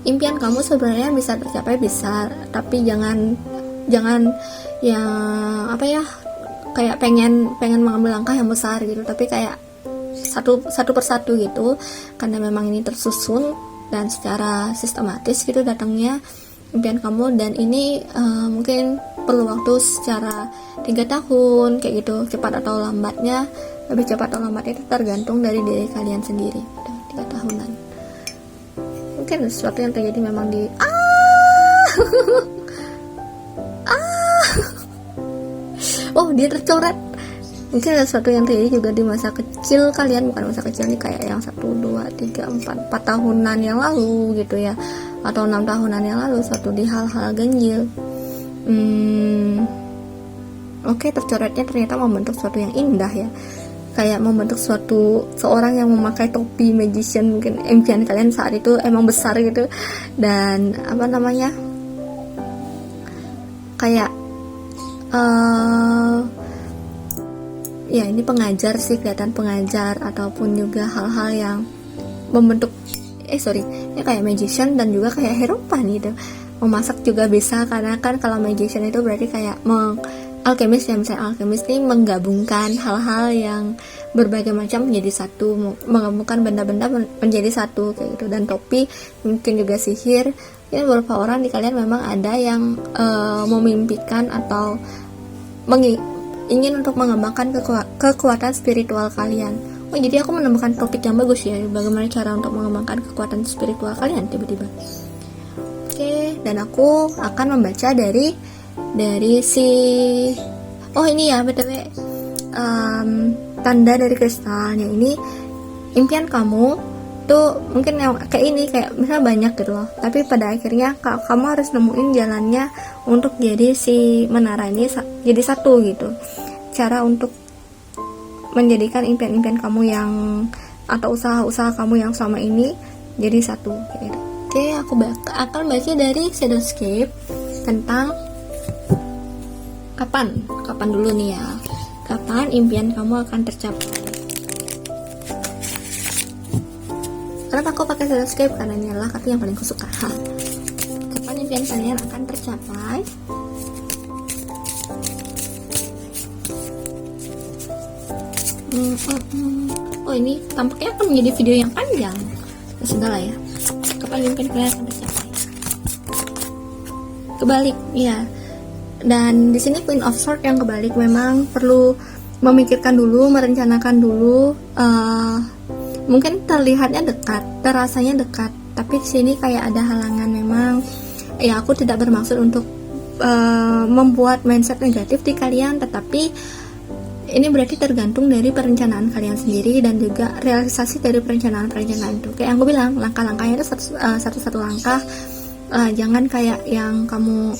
impian kamu sebenarnya bisa tercapai, bisa, tapi jangan yang kayak pengen mengambil langkah yang besar gitu, tapi kayak satu persatu gitu, karena memang ini tersusun dan secara sistematis gitu datangnya impian kamu. Dan ini mungkin perlu waktu secara 3 tahun kayak gitu, cepat atau lambatnya lebih cepat atau lambat itu tergantung dari diri kalian sendiri. Udah 3 tahunan. Mungkin sesuatu yang terjadi memang di oh dia tercoret. Mungkin ada sesuatu yang terjadi juga di masa kecil kalian, bukan masa kecil nih kayak yang 1, 2, 3, 4 tahunan yang lalu gitu ya, atau 6 tahunan yang lalu, suatu di hal-hal ganjil. Oke, tercoretnya ternyata membentuk sesuatu yang indah ya, kayak membentuk suatu seorang yang memakai topi magician. Mungkin impian kalian saat itu emang besar gitu, dan apa namanya, kayak ya ini pengajar sih, kelihatan pengajar, ataupun juga hal-hal yang membentuk ya kayak magician dan juga kayak hierophant gitu. Memasak juga bisa, karena kan kalau magician itu berarti kayak alkemis ya, misalnya alkemis ini menggabungkan hal-hal yang berbagai macam menjadi satu, menggabungkan benda-benda menjadi satu kayak gitu. Dan topi mungkin juga sihir ya. Beberapa orang di kalian memang ada yang memimpikan atau ingin untuk mengembangkan kekuatan spiritual kalian. Oh, jadi aku menemukan topik yang bagus ya, bagaimana cara untuk mengembangkan kekuatan spiritual kalian tiba-tiba. Oke, dan aku akan membaca dari si ini ya btw, tanda dari kristalnya ini. Impian kamu tuh mungkin yang kayak ini, kayak misalnya banyak gitu loh, tapi pada akhirnya kamu harus nemuin jalannya untuk jadi si menara ini jadi satu gitu. Cara untuk menjadikan impian-impian kamu yang atau usaha-usaha kamu yang selama ini jadi satu kayak gitu. Oke, aku akan baca dari Shadowscape tentang kapan dulu nih ya, kapan impian kamu akan tercapai. Kenapa aku pakai Shadowscape? Karena ini adalah kartu yang paling kusuka. Kapan impian kalian akan tercapai? Oh, ini tampaknya akan menjadi video yang panjang. Sudah lah ya. Kapan impian kalian akan tercapai? Kebalik, ya. Dan di sini Queen of Swords yang kebalik memang perlu memikirkan dulu, merencanakan dulu. Mungkin terlihatnya dekat, terasanya dekat, tapi di sini kayak ada halangan. Memang ya, aku tidak bermaksud untuk membuat mindset negatif di kalian, tetapi ini berarti tergantung dari perencanaan kalian sendiri dan juga realisasi dari perencanaan itu. Kayak yang aku bilang, langkah-langkahnya itu satu-satu langkah. Jangan kayak yang kamu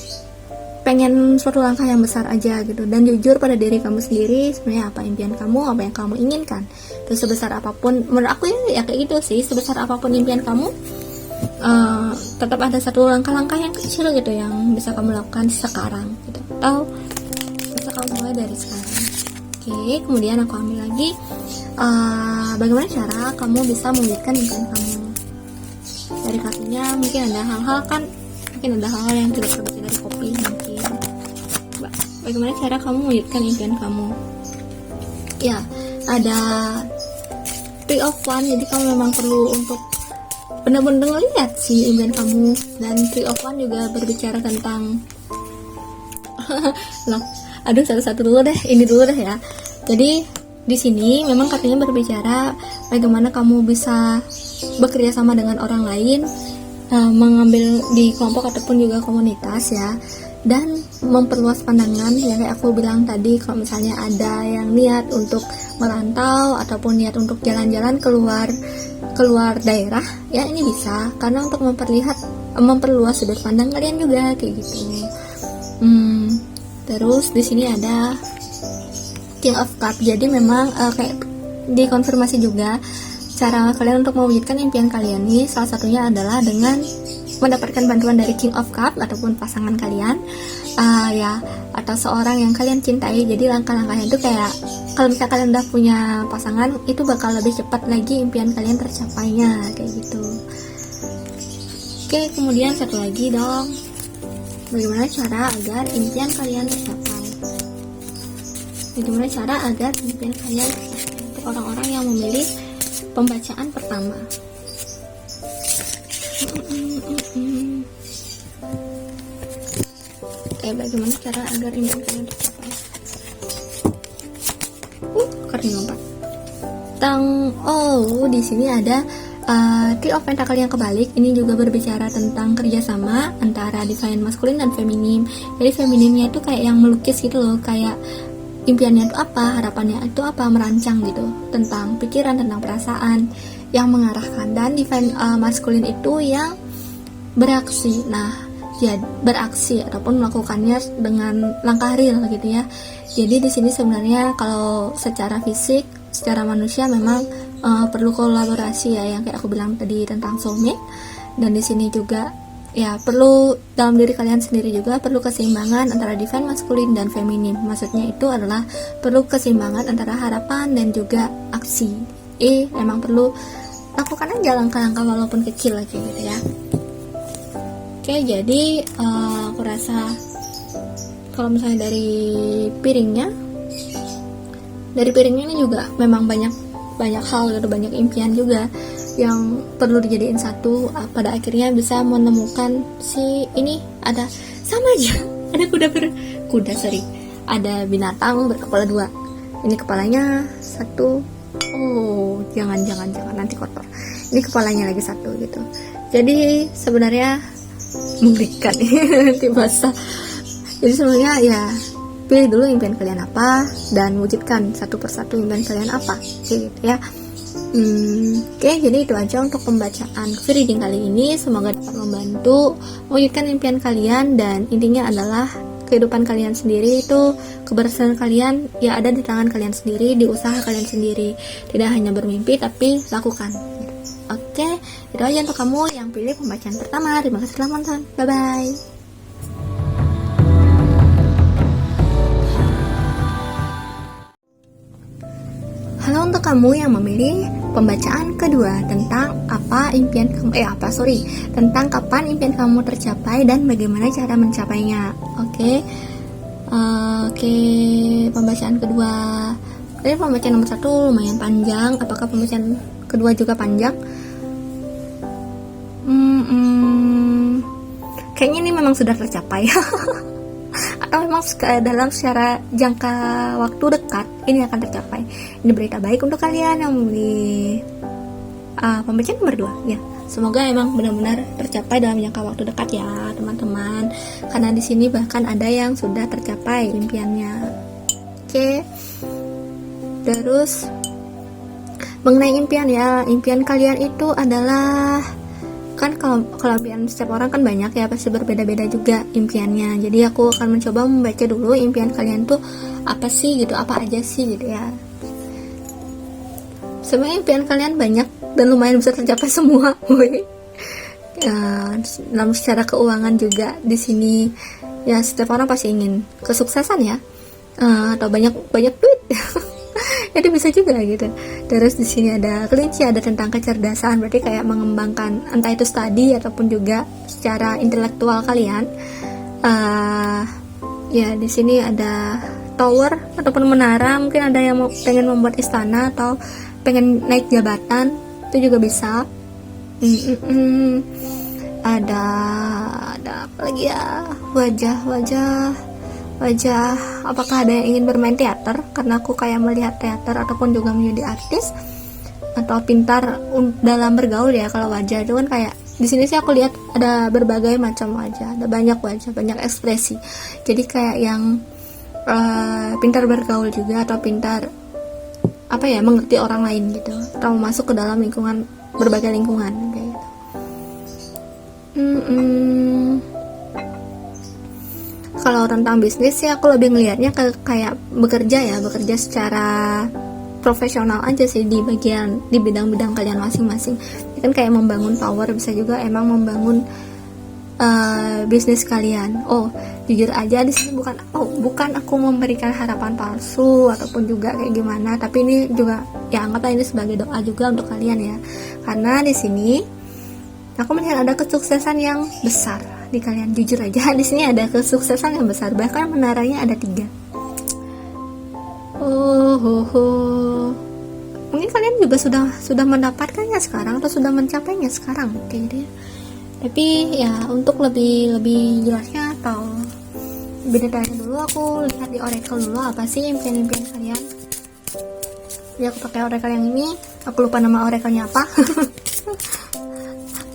pengen suatu langkah yang besar aja gitu. Dan jujur pada diri kamu sendiri, sebenarnya apa impian kamu, apa yang kamu inginkan. Terus sebesar apapun, menurut aku ya kayak gitu sih, sebesar apapun impian kamu, tetap ada satu langkah-langkah yang kecil gitu yang bisa kamu lakukan sekarang gitu, atau bisa kamu mulai dari sekarang. Oke, kemudian aku ambil lagi bagaimana cara kamu bisa mewujudkan impian kamu. Dari kartunya mungkin ada hal-hal yang tidak terbaca dari kopi. Mungkin bagaimana cara kamu mewujudkan impian kamu. Ya, ada Three of Wands, jadi kamu memang perlu untuk benar-benar lihat si impian kamu. Dan Three of Wands juga berbicara tentang satu-satu dulu deh, ini dulu deh ya. Jadi di sini memang katanya berbicara bagaimana kamu bisa bekerja sama dengan orang lain, mengambil di kelompok ataupun juga komunitas ya, dan memperluas pandangan ya. Kayak aku bilang tadi, kalau misalnya ada yang niat untuk merantau ataupun niat untuk jalan-jalan keluar daerah ya, ini bisa, karena untuk memperluas sudut pandang kalian juga kayak gitu. Terus di sini ada King of Cups. Jadi memang kayak dikonfirmasi juga cara kalian untuk mewujudkan impian kalian nih. Salah satunya adalah dengan mendapatkan bantuan dari King of Cups ataupun pasangan kalian, ya, atau seorang yang kalian cintai. Jadi langkah-langkahnya itu kayak kalau misalnya kalian udah punya pasangan, itu bakal lebih cepat lagi impian kalian tercapainya kayak gitu. Oke, kemudian satu lagi dong. Bagaimana cara agar impian kalian tercapai? Bagaimana cara agar impian kalian tercapai? Untuk orang-orang yang memilih pembacaan pertama. Oke, bagaimana cara agar impian kalian tercapai? Kartu 4. tentang di sini ada Three of Pentacle yang kebalik. Ini juga berbicara tentang kerjasama antara divine maskulin dan feminim. Jadi femininnya itu kayak yang melukis gitu loh, kayak impiannya itu apa, harapannya itu apa, merancang gitu tentang pikiran, tentang perasaan yang mengarahkan. Dan divine maskulin itu yang beraksi. Nah, ya beraksi ataupun melakukannya dengan langkah real gitu ya. Jadi di sini sebenarnya kalau secara fisik, secara manusia memang perlu kolaborasi ya, yang kayak aku bilang tadi tentang soulmate. Dan di sini juga ya perlu dalam diri kalian sendiri juga perlu keseimbangan antara divine maskulin dan feminim. Maksudnya itu adalah perlu keseimbangan antara harapan dan juga aksi. Memang perlu lakukan aja langkah-langkah walaupun kecil aja gitu ya. Oke, jadi aku rasa kalau misalnya dari piringnya ini juga memang banyak hal gitu, banyak impian juga yang perlu dijadiin satu. Pada akhirnya bisa menemukan si ini ada sama aja ada ada binatang berkepala dua. Ini kepalanya satu, jangan nanti kotor. Ini kepalanya lagi satu gitu. Jadi sebenarnya mengerikan nanti basah. Jadi sebenarnya ya pilih dulu impian kalian apa dan wujudkan satu persatu impian kalian apa gitu ya. Oke, jadi itu aja untuk pembacaan free reading kali ini. Semoga dapat membantu mewujudkan impian kalian, dan intinya adalah kehidupan kalian sendiri itu, keberhasilan kalian ya ada di tangan kalian sendiri, di usaha kalian sendiri. Tidak hanya bermimpi tapi lakukan. Oke, itu aja untuk kamu yang pilih pembacaan pertama. Terima kasih telah menonton. Bye bye. Halo untuk kamu yang memilih pembacaan kedua tentang tentang kapan impian kamu tercapai dan bagaimana cara mencapainya. Oke, pembacaan kedua. Jadi pembacaan nomor 1 lumayan panjang. Apakah pembacaan kedua juga panjang? Kayaknya ini memang sudah tercapai. Atau memang dalam secara jangka waktu dekat ini akan tercapai. Ini berita baik untuk kalian yang memilih pembacaan nomor 2 ya. Semoga emang benar-benar tercapai dalam jangka waktu dekat ya teman-teman. Karena di sini bahkan ada yang sudah tercapai impiannya. Oke. Terus mengenai impian ya, impian kalian itu adalah kan kalau impian setiap orang kan banyak ya, pasti berbeda-beda juga impiannya. Jadi aku akan mencoba membaca dulu impian kalian tuh apa sih gitu, apa aja sih gitu ya. Sebenarnya impian kalian banyak dan lumayan bisa tercapai semua. Dalam secara keuangan juga di sini ya, setiap orang pasti ingin kesuksesan ya, atau banyak duit. Jadi bisa juga gitu. Terus di sini ada kelinci, ada tentang kecerdasan, berarti kayak mengembangkan entah itu studi ataupun juga secara intelektual kalian. Ya di sini ada tower ataupun menara, mungkin ada yang pengen membuat istana atau pengen naik jabatan, itu juga bisa. Ada apa lagi ya, wajah, apakah ada yang ingin bermain teater, karena aku kayak melihat teater ataupun juga menjadi artis, atau pintar dalam bergaul ya. Kalau wajah itu kan kayak di sini sih aku lihat ada berbagai macam wajah, ada banyak wajah, banyak ekspresi. Jadi kayak yang pintar bergaul juga, atau pintar mengerti orang lain gitu, atau masuk ke dalam berbagai lingkungan kayak gitu. Kalau tentang bisnis sih aku lebih ngelihatnya kayak bekerja secara profesional aja sih di bidang-bidang kalian masing-masing. Ini kan kayak membangun power, bisa juga emang membangun bisnis kalian. Jujur aja di sini bukan aku memberikan harapan palsu ataupun juga kayak gimana, tapi ini juga ya anggaplah ini sebagai doa juga untuk kalian ya. Karena di sini aku melihat ada kesuksesan yang besar di kalian. Jujur aja di sini ada kesuksesan yang besar, bahkan menaranya ada 3. Mungkin kalian juga sudah mendapatkannya sekarang atau sudah mencapainya sekarang kayak gitu ya. Tapi ya untuk lebih jelasnya atau lebih detailnya dulu, aku lihat di oracle dulu apa sih impian-impian kalian. Jadi aku pakai oracle yang ini, aku lupa nama oracle-nya apa.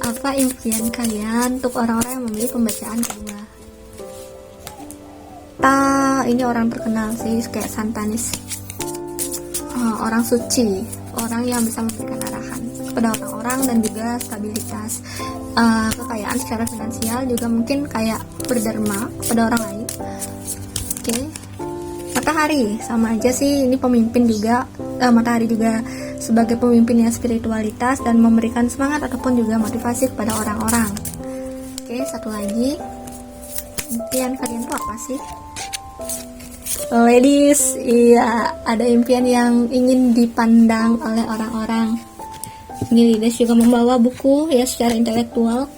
Apa impian kalian untuk orang-orang yang memilih pembacaan kedua? Ini orang terkenal sih, kayak Santanis, orang suci, orang yang bisa memberikan arahan kepada orang-orang dan juga stabilitas, kekayaan secara finansial, juga mungkin kayak berderma kepada orang lain. Oke. Matahari sama aja sih, ini pemimpin juga, matahari juga sebagai pemimpin yang spiritualitas dan memberikan semangat ataupun juga motivasi kepada orang-orang. Oke, satu lagi, impian kalian tuh apa sih? Ladies, iya, ada impian yang ingin dipandang oleh orang-orang. Ini ladies juga membawa buku ya secara intelektual,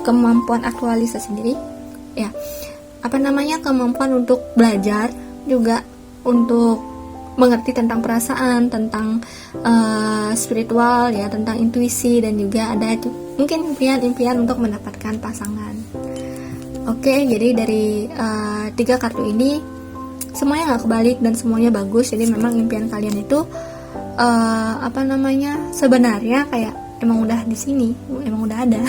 kemampuan aktualisasi diri, ya. Kemampuan untuk belajar, juga untuk mengerti tentang perasaan, tentang spiritual ya, tentang intuisi, dan juga ada mungkin impian-impian untuk mendapatkan pasangan. Oke, jadi dari 3 kartu ini semuanya nggak kebalik dan semuanya bagus. Jadi memang impian kalian itu sebenarnya kayak emang udah di sini, emang udah ada,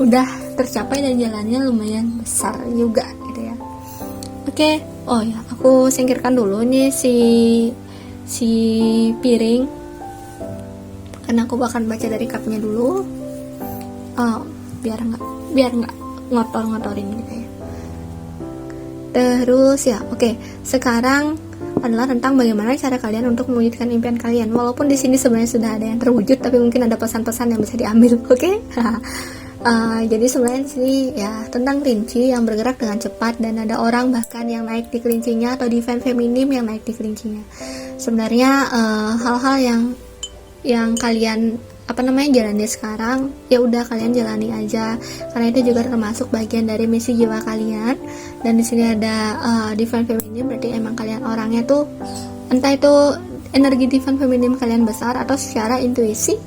udah tercapai dan jalannya lumayan besar juga gitu ya. Oke, oh ya, aku singkirkan dulu nih si piring, karena aku akan baca dari cupnya dulu, biar nggak ngotorin gitu ya. Terus ya, oke, sekarang adalah tentang bagaimana cara kalian untuk mewujudkan impian kalian. Walaupun di sini sebenarnya sudah ada yang terwujud, tapi mungkin ada pesan-pesan yang bisa diambil, oke? Jadi sebenarnya di sini ya tentang kelinci yang bergerak dengan cepat, dan ada orang bahkan yang naik di kelincinya, atau divine feminim yang naik di kelincinya. Sebenarnya hal-hal yang kalian jalani sekarang, ya udah kalian jalani aja, karena itu juga termasuk bagian dari misi jiwa kalian. Dan di sini ada divine feminim, berarti emang kalian orangnya tuh, entah itu energi divine feminim kalian besar, atau secara intuisi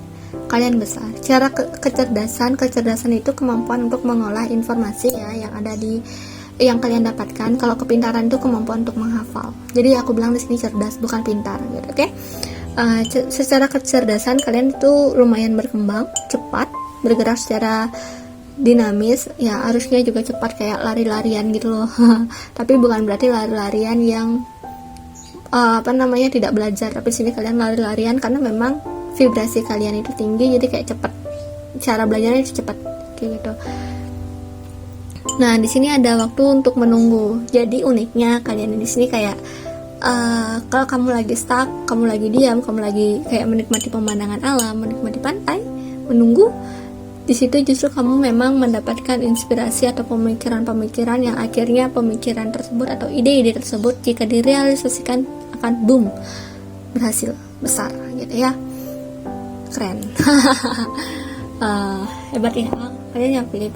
kalian besar. Secara kecerdasan itu kemampuan untuk mengolah informasi ya yang kalian dapatkan. Kalau kepintaran itu kemampuan untuk menghafal. Jadi aku bilang di sini cerdas, bukan pintar gitu, oke? Secara kecerdasan kalian itu lumayan berkembang, cepat, bergerak secara dinamis, ya harusnya juga cepat kayak lari-larian gitu loh. Tapi bukan berarti lari-larian yang tidak belajar, tapi sini kalian lari-larian karena memang vibrasi kalian itu tinggi, jadi kayak cepat, cara belajarnya itu cepat kayak gitu. Nah, di sini ada waktu untuk menunggu. Jadi uniknya kalian di sini kayak kalau kamu lagi stuck, kamu lagi diam, kamu lagi kayak menikmati pemandangan alam, menikmati pantai, menunggu, di situ justru kamu memang mendapatkan inspirasi atau pemikiran-pemikiran yang akhirnya pemikiran tersebut atau ide-ide tersebut jika direalisasikan akan boom, berhasil besar gitu ya. Keren. Hebat ya, kalian yang pilih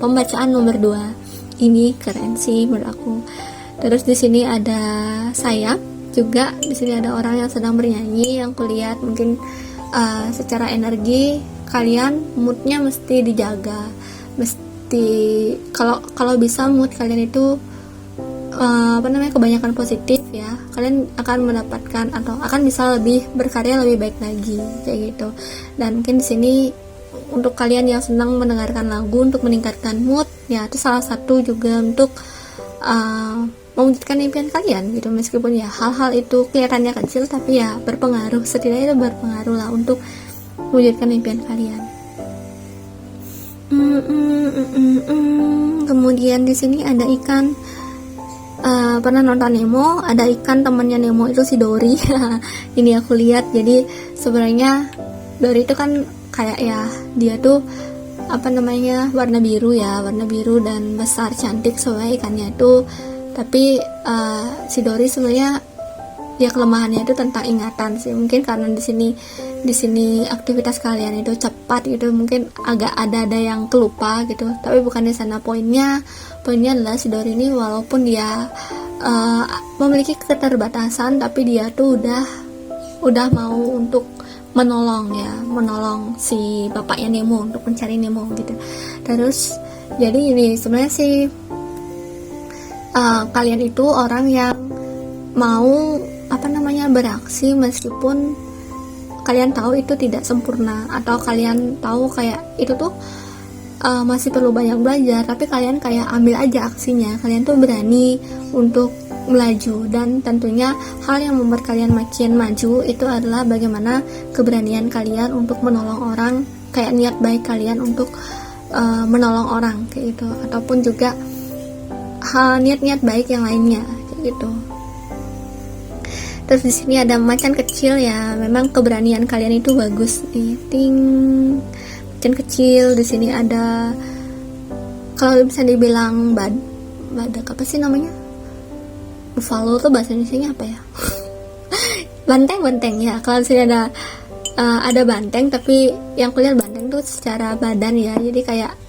pembacaan nomor 2 ini keren sih menurut aku. Terus di sini ada sayap juga, di sini ada orang yang sedang bernyanyi, yang kulihat mungkin secara energi kalian moodnya mesti dijaga, mesti kalau bisa mood kalian itu kebanyakan positif ya, kalian akan mendapatkan atau akan bisa lebih berkarya lebih baik lagi kayak gitu. Dan mungkin di sini untuk kalian yang senang mendengarkan lagu untuk meningkatkan mood ya, itu salah satu juga untuk mewujudkan impian kalian gitu, meskipun ya hal-hal itu kelihatannya kecil tapi ya berpengaruh, setidaknya itu berpengaruh lah untuk mewujudkan impian kalian. Kemudian di sini ada ikan. Pernah nonton Nemo, ada ikan temannya Nemo itu si Dory. Ini aku lihat, jadi sebenarnya Dory itu kan kayak ya dia tuh warna biru dan besar cantik sesuai ikannya itu. Tapi si Dory sebenarnya ya kelemahannya itu tentang ingatan sih, mungkin karena di sini aktivitas kalian itu cepat gitu, mungkin agak ada yang kelupa gitu. Tapi bukan di sana poinnya adalah si Dory ini walaupun dia memiliki keterbatasan, tapi dia tuh udah mau untuk menolong si bapaknya Nemo untuk mencari Nemo gitu. Terus jadi ini sebenarnya sih kalian itu orang yang mau beraksi meskipun kalian tahu itu tidak sempurna, atau kalian tahu kayak itu tuh masih perlu banyak belajar, tapi kalian kayak ambil aja aksinya. Kalian tuh berani untuk melaju, dan tentunya hal yang membuat kalian makin maju itu adalah bagaimana keberanian kalian untuk menolong orang, kayak niat baik kalian untuk menolong orang kayak gitu, ataupun juga hal niat-niat baik yang lainnya kayak gitu. Terus di sini ada macan kecil ya, memang keberanian kalian itu bagus nih. Ting, macan kecil. Di sini ada, kalau bisa dibilang badak apa sih namanya? Buffalo tuh bahasa Indonesianya apa ya? Banteng ya. Kalau di sini ada banteng, tapi yang kulihat banteng tuh secara badan ya. Jadi kayak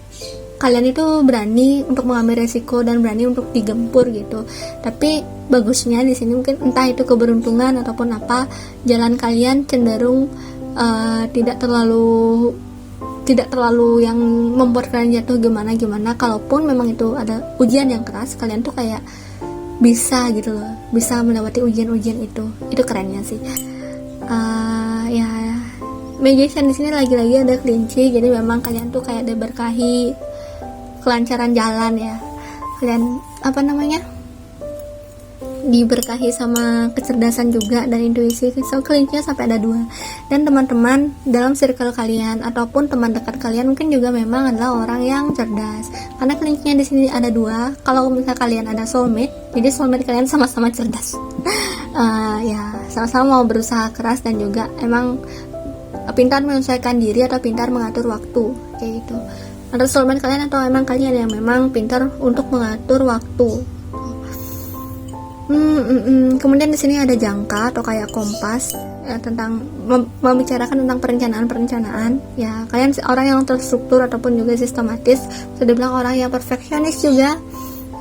kalian itu berani untuk mengambil resiko dan berani untuk digempur gitu. Tapi bagusnya di sini mungkin entah itu keberuntungan ataupun apa, jalan kalian cenderung tidak terlalu yang membuat kalian jatuh gimana. Kalaupun memang itu ada ujian yang keras, kalian tuh kayak bisa gitu loh, bisa melewati ujian-ujian itu kerennya sih. Ya, magician di sini lagi-lagi ada kelinci, jadi memang kalian tuh kayak diberkahi kelancaran jalan ya. Kalian diberkahi sama kecerdasan juga dan intuisi. So, kelincinya sampai ada 2. Dan teman-teman dalam circle kalian ataupun teman dekat kalian mungkin juga memang adalah orang yang cerdas, karena kelincinya di sini ada 2. Kalau misalnya kalian ada soulmate, jadi soulmate kalian sama-sama cerdas. Ya, sama-sama mau berusaha keras dan juga emang pintar menyesuaikan diri atau pintar mengatur waktu kayak gitu. Atau soulmate kalian atau emang kalian yang memang pintar untuk mengatur waktu. Kemudian di sini ada jangka atau kayak kompas ya, tentang membicarakan tentang perencanaan ya. Kalian orang yang terstruktur ataupun juga sistematis, bisa dibilang orang yang perfeksionis juga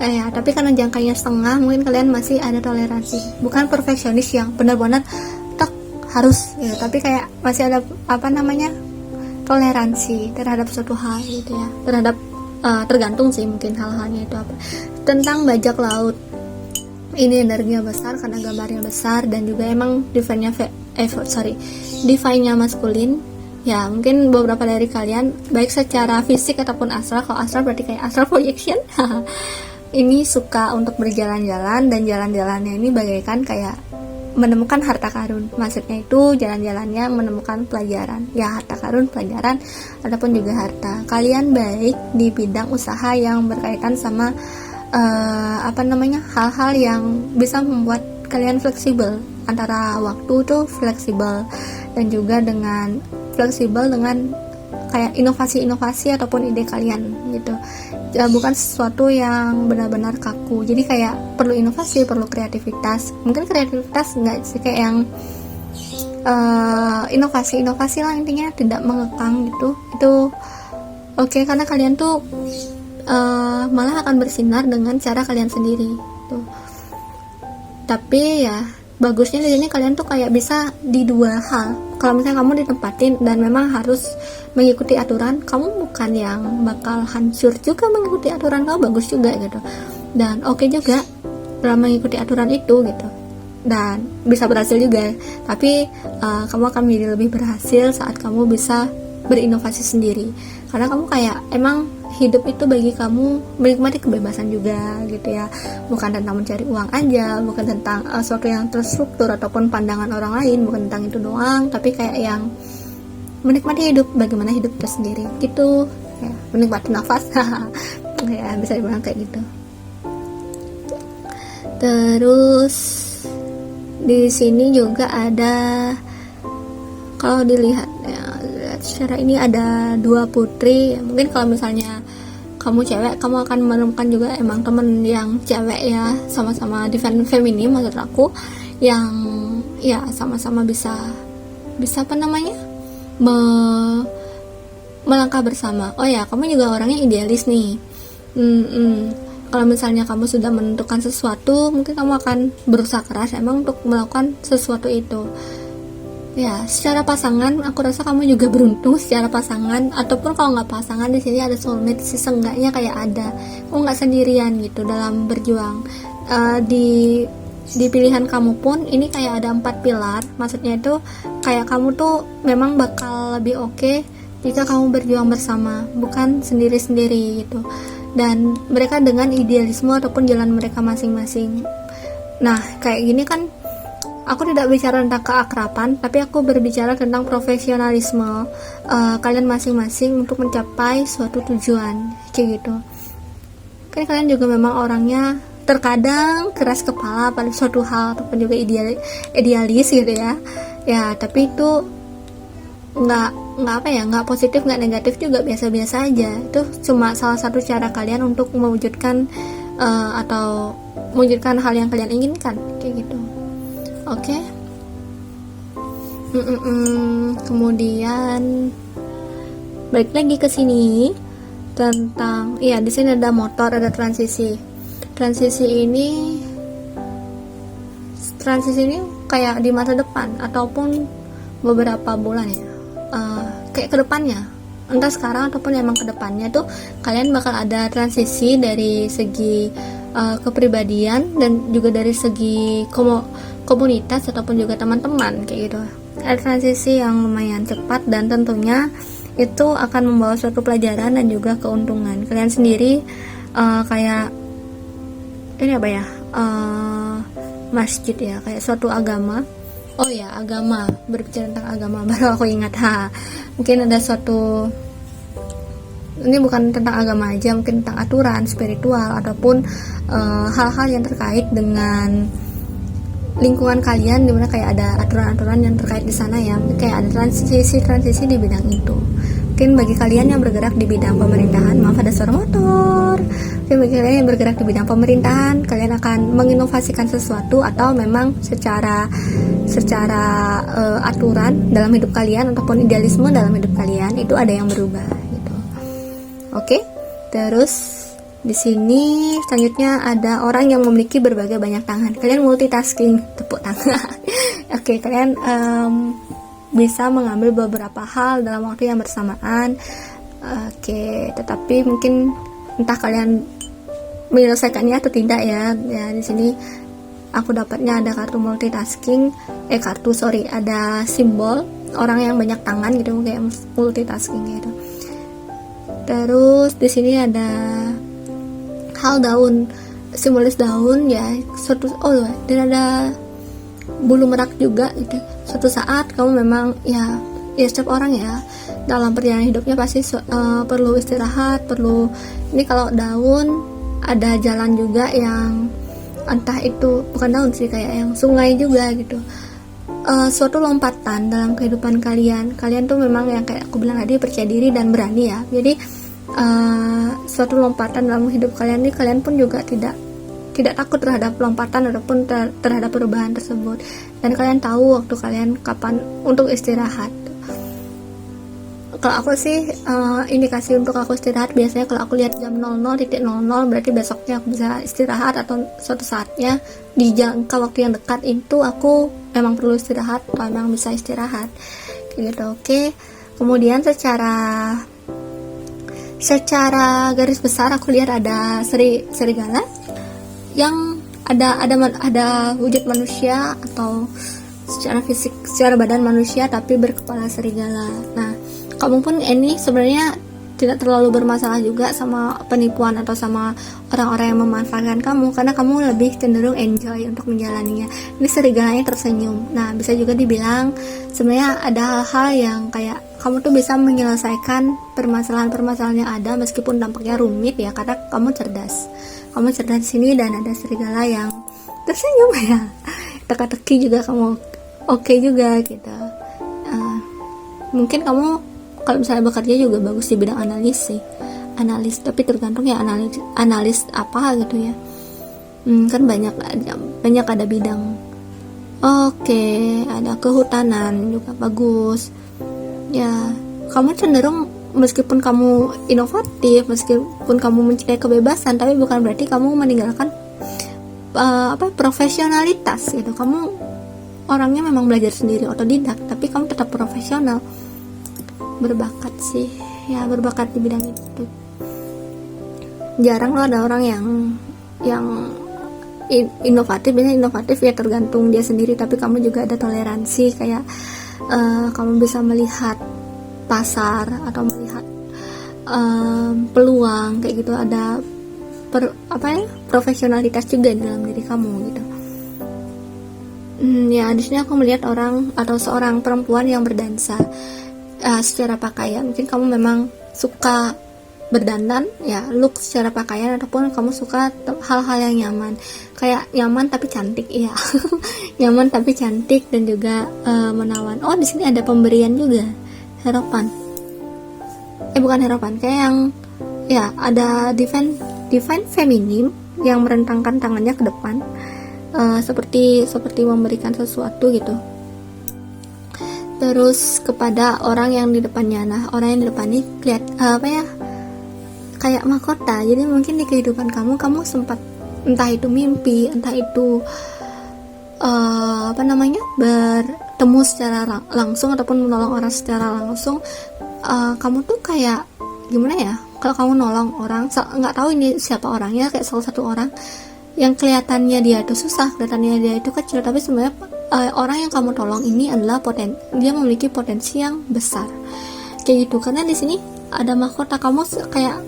ya. Tapi karena jangkanya setengah, mungkin kalian masih ada toleransi, bukan perfeksionis yang benar-benar harus ya, tapi kayak masih ada toleransi terhadap suatu hal gitu ya, terhadap tergantung sih mungkin hal-halnya itu apa. Tentang bajak laut, ini energinya besar karena gambarnya besar dan juga emang divine-nya maskulin ya. Mungkin beberapa dari kalian baik secara fisik ataupun astral, kalau astral berarti kayak astral projection ini suka untuk berjalan-jalan, dan jalan-jalannya ini bagaikan kayak menemukan harta karun. Maksudnya itu jalan-jalannya menemukan pelajaran ya, harta karun, pelajaran ataupun juga harta. Kalian baik di bidang usaha yang berkaitan sama hal-hal yang bisa membuat kalian fleksibel, antara waktu tuh fleksibel dan juga dengan fleksibel dengan kayak inovasi-inovasi ataupun ide kalian gitu ya, bukan sesuatu yang benar-benar kaku. Jadi kayak perlu inovasi, perlu kreativitas. Mungkin kreativitas enggak sih kayak yang inovasi lah, intinya tidak mengekang gitu. Itu oke, karena kalian tuh malah akan bersinar dengan cara kalian sendiri tuh. Tapi ya bagusnya di sini kalian tuh kayak bisa di 2 hal. Kalau misalnya kamu ditempatin dan memang harus mengikuti aturan, kamu bukan yang bakal hancur juga mengikuti aturan, kamu bagus juga gitu. Dan oke juga dalam mengikuti aturan itu gitu, dan bisa berhasil juga. Tapi kamu akan menjadi lebih berhasil saat kamu bisa berinovasi sendiri, karena kamu kayak emang hidup itu bagi kamu menikmati kebebasan juga gitu ya, bukan tentang mencari uang aja, bukan tentang sesuatu yang terstruktur ataupun pandangan orang lain, bukan tentang itu doang, tapi kayak yang menikmati hidup, bagaimana hidup itu sendiri gitu ya, menikmati nafas ya, bisa dibilang kayak gitu. Terus di sini juga ada, kalau dilihat ya, secara ini ada 2 putri. Mungkin kalau misalnya kamu cewek, kamu akan menemukan juga emang temen yang cewek ya, sama-sama defend feminim maksud aku, yang ya sama-sama bisa melangkah bersama. Oh ya, kamu juga orangnya idealis nih. Kalau misalnya kamu sudah menentukan sesuatu, mungkin kamu akan berusaha keras emang untuk melakukan sesuatu itu. Ya, secara pasangan, aku rasa kamu juga beruntung secara pasangan. Ataupun kalau nggak pasangan, di sini ada soulmate, seenggaknya kayak ada. Kamu nggak sendirian gitu dalam berjuang. Di di pilihan kamu pun ini kayak ada 4 pilar. Maksudnya itu kayak kamu tuh memang bakal lebih oke jika kamu berjuang bersama, bukan sendiri-sendiri gitu. Dan mereka dengan idealisme ataupun jalan mereka masing-masing. Nah, kayak gini kan aku tidak bicara tentang keakraban, tapi aku berbicara tentang profesionalisme kalian masing-masing untuk mencapai suatu tujuan, kayak gitu. Kan kalian juga memang orangnya terkadang keras kepala pada suatu hal ataupun juga idealis gitu ya. Ya, tapi itu nggak positif, nggak negatif juga, biasa-biasa aja. Itu cuma salah satu cara kalian untuk mewujudkan atau mewujudkan hal yang kalian inginkan, kayak gitu. Oke. Kemudian balik lagi ke sini tentang di sini ada motor, ada transisi. Transisi ini kayak di masa depan ataupun beberapa bulan ya. Kayak ke depannya. Entah sekarang ataupun emang ke depannya tuh kalian bakal ada transisi dari segi kepribadian dan juga dari segi komunitas ataupun juga teman-teman, kayak gitu. Ada transisi yang lumayan cepat dan tentunya itu akan membawa suatu pelajaran dan juga keuntungan. Kalian sendiri kayak ini apa ya, masjid ya, kayak suatu agama. Oh ya, agama, berbicara tentang agama baru aku ingat, mungkin ada suatu, ini bukan tentang agama aja, mungkin tentang aturan spiritual ataupun hal-hal yang terkait dengan lingkungan kalian, dimana kayak ada aturan-aturan yang terkait di sana ya, kayak ada transisi di bidang itu. Mungkin bagi kalian yang bergerak di bidang pemerintahan, maaf ada suara motor. Mungkin bagi kalian yang bergerak di bidang pemerintahan, kalian akan menginovasikan sesuatu atau memang secara aturan dalam hidup kalian ataupun idealisme dalam hidup kalian itu ada yang berubah gitu. Oke. Terus di sini selanjutnya ada orang yang memiliki berbagai banyak tangan. Kalian multitasking, tepuk tangan. Oke, kalian bisa mengambil beberapa hal dalam waktu yang bersamaan. Oke, tetapi mungkin entah kalian menyelesaikannya atau tidak ya. Ya, di sini aku dapatnya ada kartu multitasking, ada simbol orang yang banyak tangan gitu, kayak multitasking gitu. Terus di sini ada hal daun, simbolis daun ya, dan ada bulu merak juga gitu. Suatu saat kamu memang ya setiap orang ya dalam perjalanan hidupnya pasti perlu istirahat, ini kalau daun ada jalan juga yang entah itu bukan daun sih, kayak yang sungai juga gitu. Suatu lompatan dalam kehidupan kalian tuh memang yang kayak aku bilang tadi, percaya diri dan berani ya. Jadi suatu lompatan dalam hidup kalian ini, kalian pun juga tidak takut terhadap lompatan ataupun terhadap perubahan tersebut, dan kalian tahu waktu kalian kapan untuk istirahat. Kalau aku sih indikasi untuk aku istirahat biasanya kalau aku lihat jam 00.00 berarti besoknya aku bisa istirahat, atau suatu saatnya di jangka waktu yang dekat itu aku memang perlu istirahat atau memang bisa istirahat gitu. Oke. Kemudian secara garis besar aku lihat ada serigala yang ada wujud manusia atau secara fisik, secara badan manusia tapi berkepala serigala. Nah, kamu pun ini sebenarnya tidak terlalu bermasalah juga sama penipuan atau sama orang-orang yang memanfaatkan kamu, karena kamu lebih cenderung enjoy untuk menjalaninya. Ini serigalanya tersenyum. Nah, bisa juga dibilang sebenarnya ada hal-hal yang kayak kamu tuh bisa menyelesaikan permasalahan-permasalahan yang ada meskipun dampaknya rumit ya, karena kamu cerdas di sini, dan ada serigala yang tersenyum ya. Teka-teki juga kamu oke juga gitu. Mungkin kamu kalau misalnya bekerja juga bagus di bidang analis, tapi tergantung ya analis apa gitu ya. Kan banyak ada bidang. Oke, ada kehutanan juga bagus ya. Kamu cenderung, meskipun kamu inovatif, meskipun kamu mencari kebebasan, tapi bukan berarti kamu meninggalkan profesionalitas gitu. Kamu orangnya memang belajar sendiri, otodidak, tapi kamu tetap profesional, berbakat sih ya, berbakat di bidang itu. Jarang loh ada orang yang inovatif. Biasanya inovatif ya tergantung dia sendiri, tapi kamu juga ada toleransi, kayak kamu bisa melihat pasar atau melihat peluang kayak gitu, ada profesionalitas juga di dalam diri kamu gitu. Ya di sini aku melihat orang atau seorang perempuan yang berdansa secara pakaian. Mungkin kamu memang suka berdandan ya, look secara pakaian, ataupun kamu suka hal-hal yang nyaman, kayak nyaman tapi cantik ya. Nyaman tapi cantik dan juga menawan. Oh di sini ada pemberian juga, harapan. Bukan harapan, kayak yang ya ada divine feminim yang merentangkan tangannya ke depan, seperti memberikan sesuatu gitu. Terus kepada orang yang di depannya. Nah, orang yang di depan ini kayak mahkota. Jadi mungkin di kehidupan kamu sempat, entah itu mimpi, entah itu bertemu secara langsung ataupun menolong orang secara langsung. Kamu tuh kayak gimana ya, kalau kamu nolong orang, nggak tahu ini siapa orangnya, kayak salah satu orang yang kelihatannya dia itu susah, kelihatannya dia itu kecil, tapi sebenarnya orang yang kamu tolong ini adalah dia memiliki potensi yang besar kayak gitu. Karena di sini ada mahkota, kamu kayak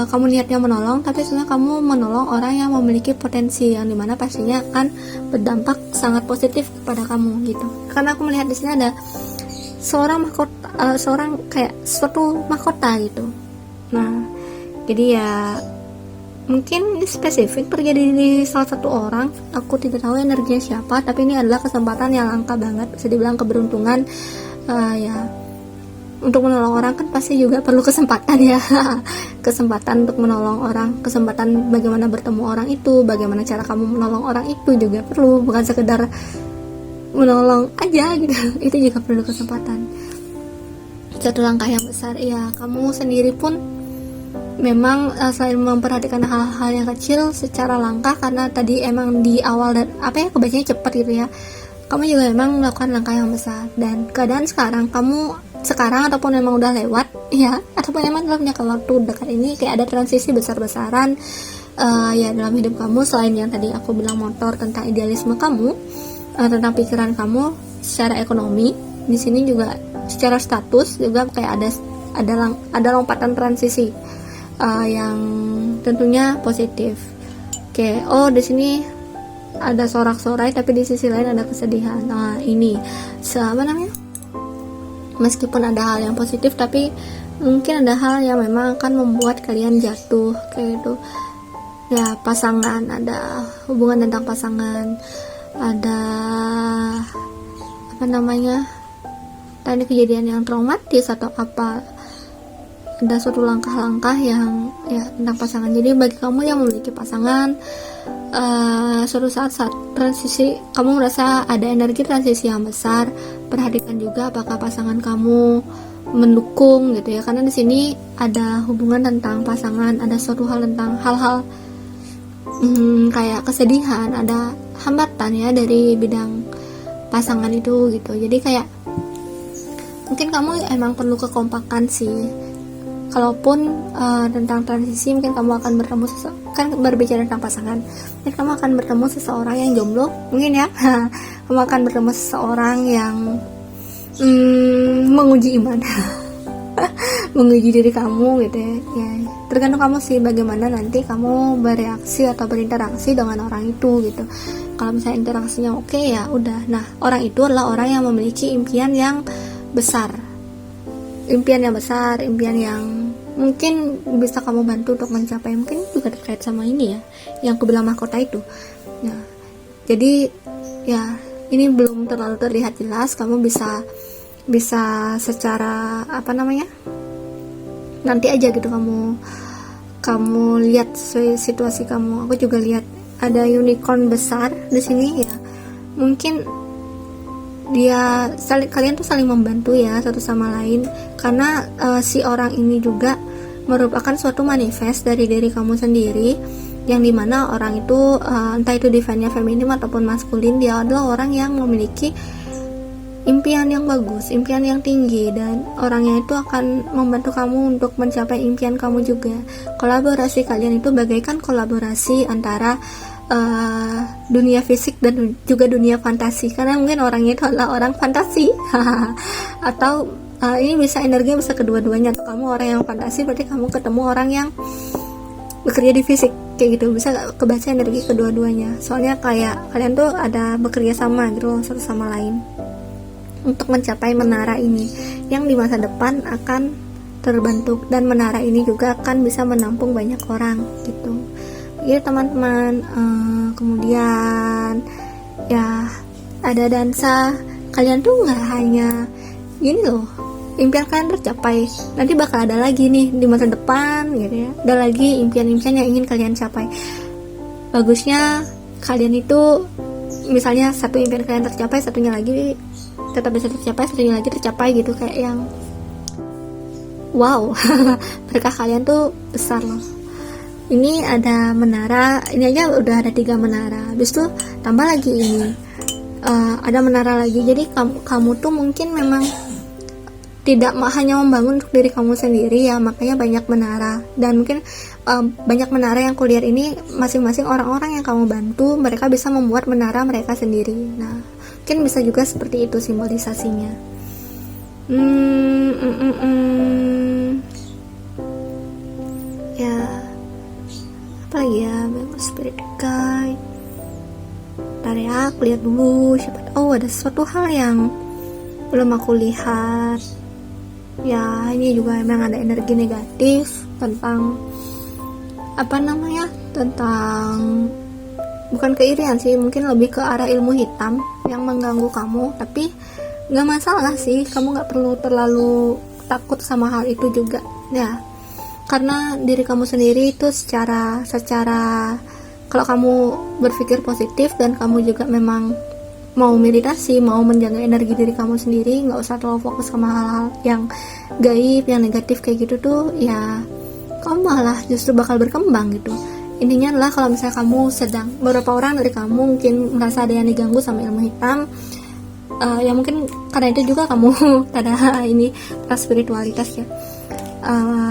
kamu niatnya menolong, tapi sebenarnya kamu menolong orang yang memiliki potensi yang dimana pastinya akan berdampak sangat positif kepada kamu gitu. Karena aku melihat di sini ada seorang mahkota, suatu mahkota gitu. Nah jadi ya mungkin ini spesifik terjadi di salah satu orang, aku tidak tahu energinya siapa, tapi ini adalah kesempatan yang langka banget, bisa dibilang keberuntungan. Ya untuk menolong orang kan pasti juga perlu kesempatan ya. Kesempatan untuk menolong orang, kesempatan bagaimana bertemu orang itu, bagaimana cara kamu menolong orang itu juga perlu, bukan sekedar menolong aja gitu. Itu juga perlu kesempatan, satu langkah yang besar ya. Kamu sendiri pun memang selain memperhatikan hal-hal yang kecil secara langkah, karena tadi emang di awal dan kebacanya cepat gitu ya, kamu juga memang melakukan langkah yang besar. Dan keadaan sekarang ataupun memang udah lewat ya, ataupun memang dalam jangka waktu dekat ini kayak ada transisi besar-besaran ya dalam hidup kamu. Selain yang tadi aku bilang motor tentang idealisme kamu, tentang pikiran kamu secara ekonomi, di sini juga secara status juga kayak ada lompatan transisi yang tentunya positif. Oke, di sini ada sorak-sorai, tapi di sisi lain ada kesedihan. Nah, ini meskipun ada hal yang positif, tapi mungkin ada hal yang memang akan membuat kalian jatuh kayak itu. Ya, pasangan, ada hubungan tentang pasangan, ada tadi kejadian yang traumatis atau apa. Ada suatu langkah-langkah yang ya tentang pasangan. Jadi bagi kamu yang memiliki pasangan, suatu saat transisi kamu merasa ada energi transisi yang besar, perhatikan juga apakah pasangan kamu mendukung gitu ya. Karena di sini ada hubungan tentang pasangan, ada suatu hal tentang hal-hal kayak kesedihan, ada hambatan ya dari bidang pasangan itu gitu. Jadi kayak mungkin kamu emang perlu kekompakan sih. Kalaupun tentang transisi, mungkin kamu akan bertemu kan berbicara tentang pasangan, mungkin kamu akan bertemu seseorang yang jomblo mungkin ya. Kamu akan bertemu seseorang yang menguji iman. Menguji diri kamu gitu ya. Tergantung kamu sih bagaimana nanti kamu bereaksi atau berinteraksi dengan orang itu gitu. Kalau misalnya interaksinya oke, ya udah. Nah, orang itu adalah orang yang memiliki impian yang besar, impian yang mungkin bisa kamu bantu untuk mencapai. Mungkin juga terkait sama ini ya, yang aku bilang mahkota itu. Nah, jadi ya ini belum terlalu terlihat jelas. Kamu bisa secara nanti aja gitu kamu lihat sesuai situasi kamu. Aku juga lihat ada unicorn besar di sini ya. Mungkin kalian tuh saling membantu ya satu sama lain, karena si orang ini juga merupakan suatu manifest dari diri kamu sendiri, yang dimana orang itu entah itu divine-nya feminim ataupun maskulin, dia adalah orang yang memiliki impian yang bagus, impian yang tinggi, dan orangnya itu akan membantu kamu untuk mencapai impian kamu juga. Kolaborasi kalian itu bagaikan kolaborasi antara dunia fisik dan juga dunia fantasi, karena mungkin orangnya itu adalah orang fantasi atau ini bisa energinya bisa kedua-duanya. Kamu orang yang fantasi berarti kamu ketemu orang yang bekerja di fisik kayak gitu, bisa kebaca energi kedua-duanya. Soalnya kayak kalian tuh ada bekerja sama gitu loh, satu sama lain untuk mencapai menara ini yang di masa depan akan terbentuk, dan menara ini juga akan bisa menampung banyak orang gitu ya teman-teman. Kemudian ya ada dansa. Kalian tuh nggak hanya gini loh, impian kalian tercapai, nanti bakal ada lagi nih di masa depan gitu ya, ada lagi impian-impian yang ingin kalian capai. Bagusnya kalian itu misalnya satu impian kalian tercapai, satunya lagi tetap bisa tercapai, satunya lagi tercapai gitu, kayak yang wow berkah kalian tuh besar loh. Ini ada menara, ini aja udah ada 3 menara, habis itu tambah lagi ini ada menara lagi. Jadi kamu tuh mungkin memang tidak hanya membangun untuk diri kamu sendiri ya, makanya banyak menara. Dan mungkin banyak menara yang kuliah ini masing-masing orang-orang yang kamu bantu, mereka bisa membuat menara mereka sendiri. Nah mungkin bisa juga seperti itu simbolisasinya. Ya apa lagi ya, spirit guide. Bentar ya, aku lihat dulu siapa. Oh, ada sesuatu hal yang belum aku lihat. Ya, ini juga memang ada energi negatif tentang apa namanya? Tentang bukan keirian sih, mungkin lebih ke arah ilmu hitam yang mengganggu kamu. Tapi nggak masalah sih, kamu nggak perlu terlalu takut sama hal itu juga. Ya, karena diri kamu sendiri itu secara kalau kamu berpikir positif dan kamu juga memang mau meditasi, mau menjaga energi diri kamu sendiri, nggak usah terlalu fokus sama hal-hal yang gaib, yang negatif kayak gitu tuh, ya kamu malah justru bakal berkembang gitu. Intinya adalah kalau misalnya kamu sedang, beberapa orang dari kamu mungkin merasa ada yang diganggu sama ilmu hitam, ya mungkin karena itu juga kamu ada ini spiritualitas ya.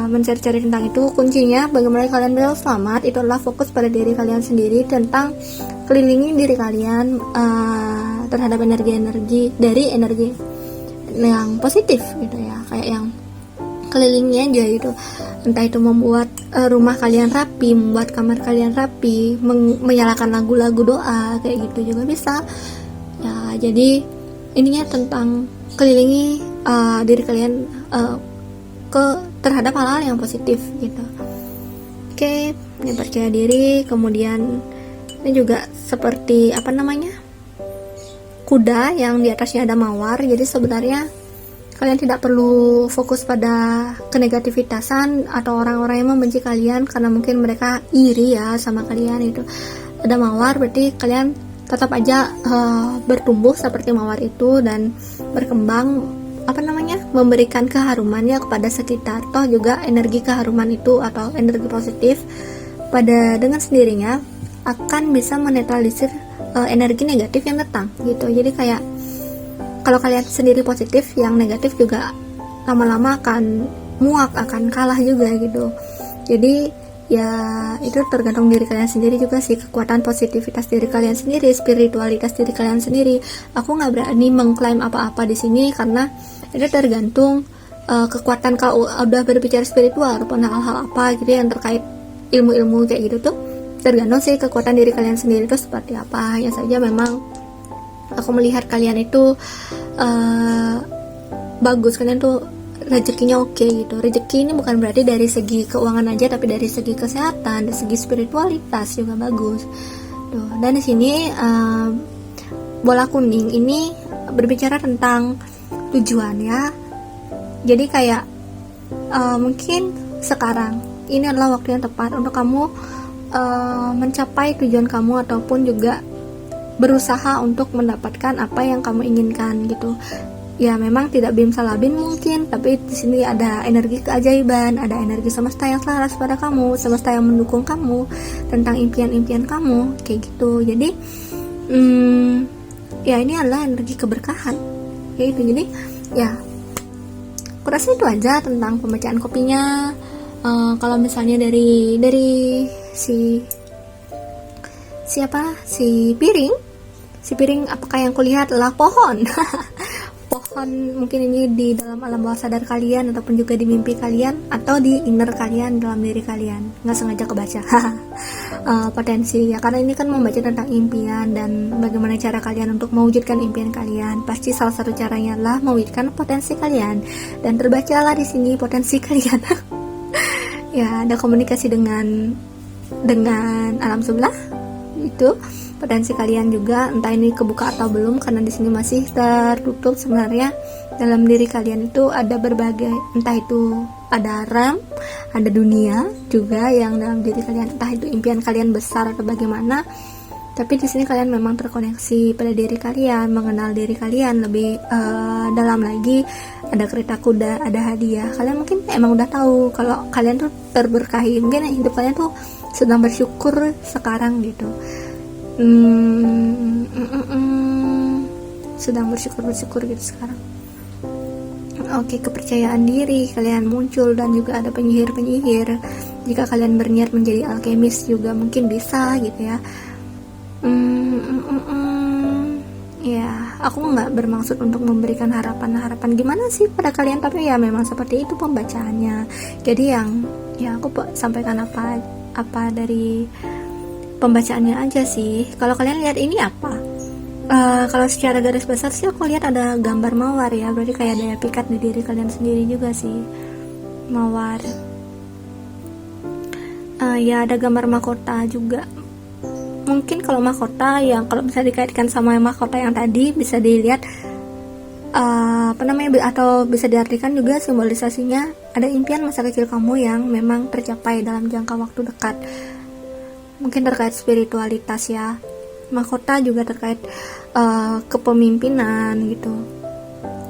Mencari-cari tentang itu, kuncinya bagaimana kalian bisa selamat itu adalah fokus pada diri kalian sendiri, tentang kelilingi diri kalian terhadap energi-energi dari energi yang positif gitu ya, kayak yang kelilingi aja gitu. Entah itu membuat rumah kalian rapi, membuat kamar kalian rapi, menyalakan lagu-lagu doa kayak gitu juga bisa ya. Jadi intinya tentang kelilingi diri kalian terhadap hal-hal yang positif gitu. Oke, ini percaya diri. Kemudian ini juga seperti apa namanya, kuda yang di atasnya ada mawar. Jadi sebenarnya kalian tidak perlu fokus pada kenegativitasan atau orang-orang yang membenci kalian karena mungkin mereka iri ya sama kalian. Itu ada mawar berarti kalian tetap aja bertumbuh seperti mawar itu dan berkembang, apa namanya, memberikan keharumannya kepada sekitar. Toh juga energi keharuman itu atau energi positif dengan sendirinya akan bisa menetralisir energi negatif yang datang gitu. Jadi kayak kalau kalian sendiri positif, yang negatif juga lama-lama akan muak, akan kalah juga gitu. Jadi ya itu tergantung diri kalian sendiri juga sih, kekuatan positivitas diri kalian sendiri, spiritualitas diri kalian sendiri. Aku nggak berani mengklaim apa-apa di sini karena itu tergantung kekuatan. Kalau udah berbicara spiritual ataupun hal-hal apa gitu yang terkait ilmu-ilmu kayak gitu tuh tergantung sih kekuatan diri kalian sendiri itu seperti apa. Hanya saja memang aku melihat kalian itu bagus, kalian tuh rezekinya oke gitu. Rezeki ini bukan berarti dari segi keuangan aja, tapi dari segi kesehatan, dari segi spiritualitas juga bagus. Tuh, dan di sini bola kuning ini berbicara tentang tujuan ya. Jadi kayak mungkin sekarang ini adalah waktu yang tepat untuk kamu mencapai tujuan kamu ataupun juga berusaha untuk mendapatkan apa yang kamu inginkan gitu. Ya memang tidak bim salabin mungkin, tapi di sini ada energi keajaiban, ada energi semesta yang selaras pada kamu, semesta yang mendukung kamu tentang impian-impian kamu kayak gitu. Jadi ya ini adalah energi keberkahan kayak gitu. Jadi ya aku rasa itu aja tentang pembacaan kopinya. Kalau misalnya dari si piring, apakah yang kulihat adalah pohon? Pohon mungkin ini di dalam alam bawah sadar kalian, ataupun juga di mimpi kalian, atau di inner kalian, dalam diri kalian, nggak sengaja kebaca. Potensi ya, karena ini kan membaca tentang impian dan bagaimana cara kalian untuk mewujudkan impian kalian. Pasti salah satu caranya adalah mewujudkan potensi kalian, dan terbacalah di sini potensi kalian. Ya, ada komunikasi dengan alam sebelah, itu potensi kalian juga, entah ini kebuka atau belum, karena di sini masih tertutup. Sebenarnya dalam diri kalian itu ada berbagai, entah itu ada realm, ada dunia juga yang dalam diri kalian, entah itu impian kalian besar atau bagaimana. Tapi di sini kalian memang terkoneksi pada diri kalian, mengenal diri kalian lebih dalam lagi. Ada kereta kuda, ada hadiah. Kalian mungkin emang udah tahu kalau kalian tuh terberkahi, mungkin hidup kalian tuh sedang bersyukur sekarang gitu. Sedang bersyukur gitu sekarang. Oke, kepercayaan diri kalian muncul, dan juga ada penyihir. Jika kalian berniat menjadi alkemis juga mungkin bisa gitu ya. Ya, aku nggak bermaksud untuk memberikan harapan gimana sih pada kalian, tapi ya memang seperti itu pembacaannya. Jadi yang ya aku sampaikan apa dari pembacaannya aja sih. Kalau kalian lihat ini apa? Kalau secara garis besar sih aku lihat ada gambar mawar ya, berarti kayak daya pikat di diri kalian sendiri juga sih, mawar. Ya ada gambar mahkota juga. Mungkin kalau mahkota yang kalau bisa dikaitkan sama mahkota yang tadi bisa dilihat atau bisa diartikan juga simbolisasinya ada impian masa kecil kamu yang memang tercapai dalam jangka waktu dekat. Mungkin terkait spiritualitas ya. Mahkota juga terkait kepemimpinan gitu.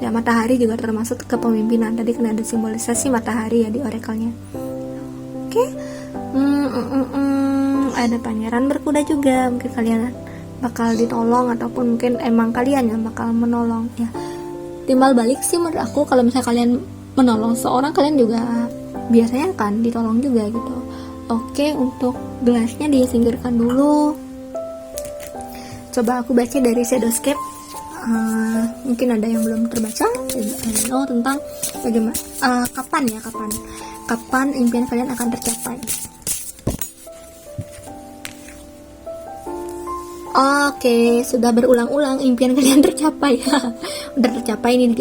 Ya, matahari juga termasuk kepemimpinan. Tadi kan ada simbolisasi matahari ya di oracle-nya. Oke. Ada pangeran berkuda juga, mungkin kalian bakal ditolong, ataupun mungkin emang kalian yang bakal menolong ya. Timbal balik sih menurut aku, kalau misalnya kalian menolong seorang, kalian juga biasanya akan ditolong juga gitu. Oke, untuk gelasnya disingkirkan dulu. Coba aku baca dari Shadowscape. Mungkin ada yang belum terbaca tentang bagaimana kapan impian kalian akan tercapai. Oke, sudah berulang-ulang impian kalian tercapai. Udah tercapai ini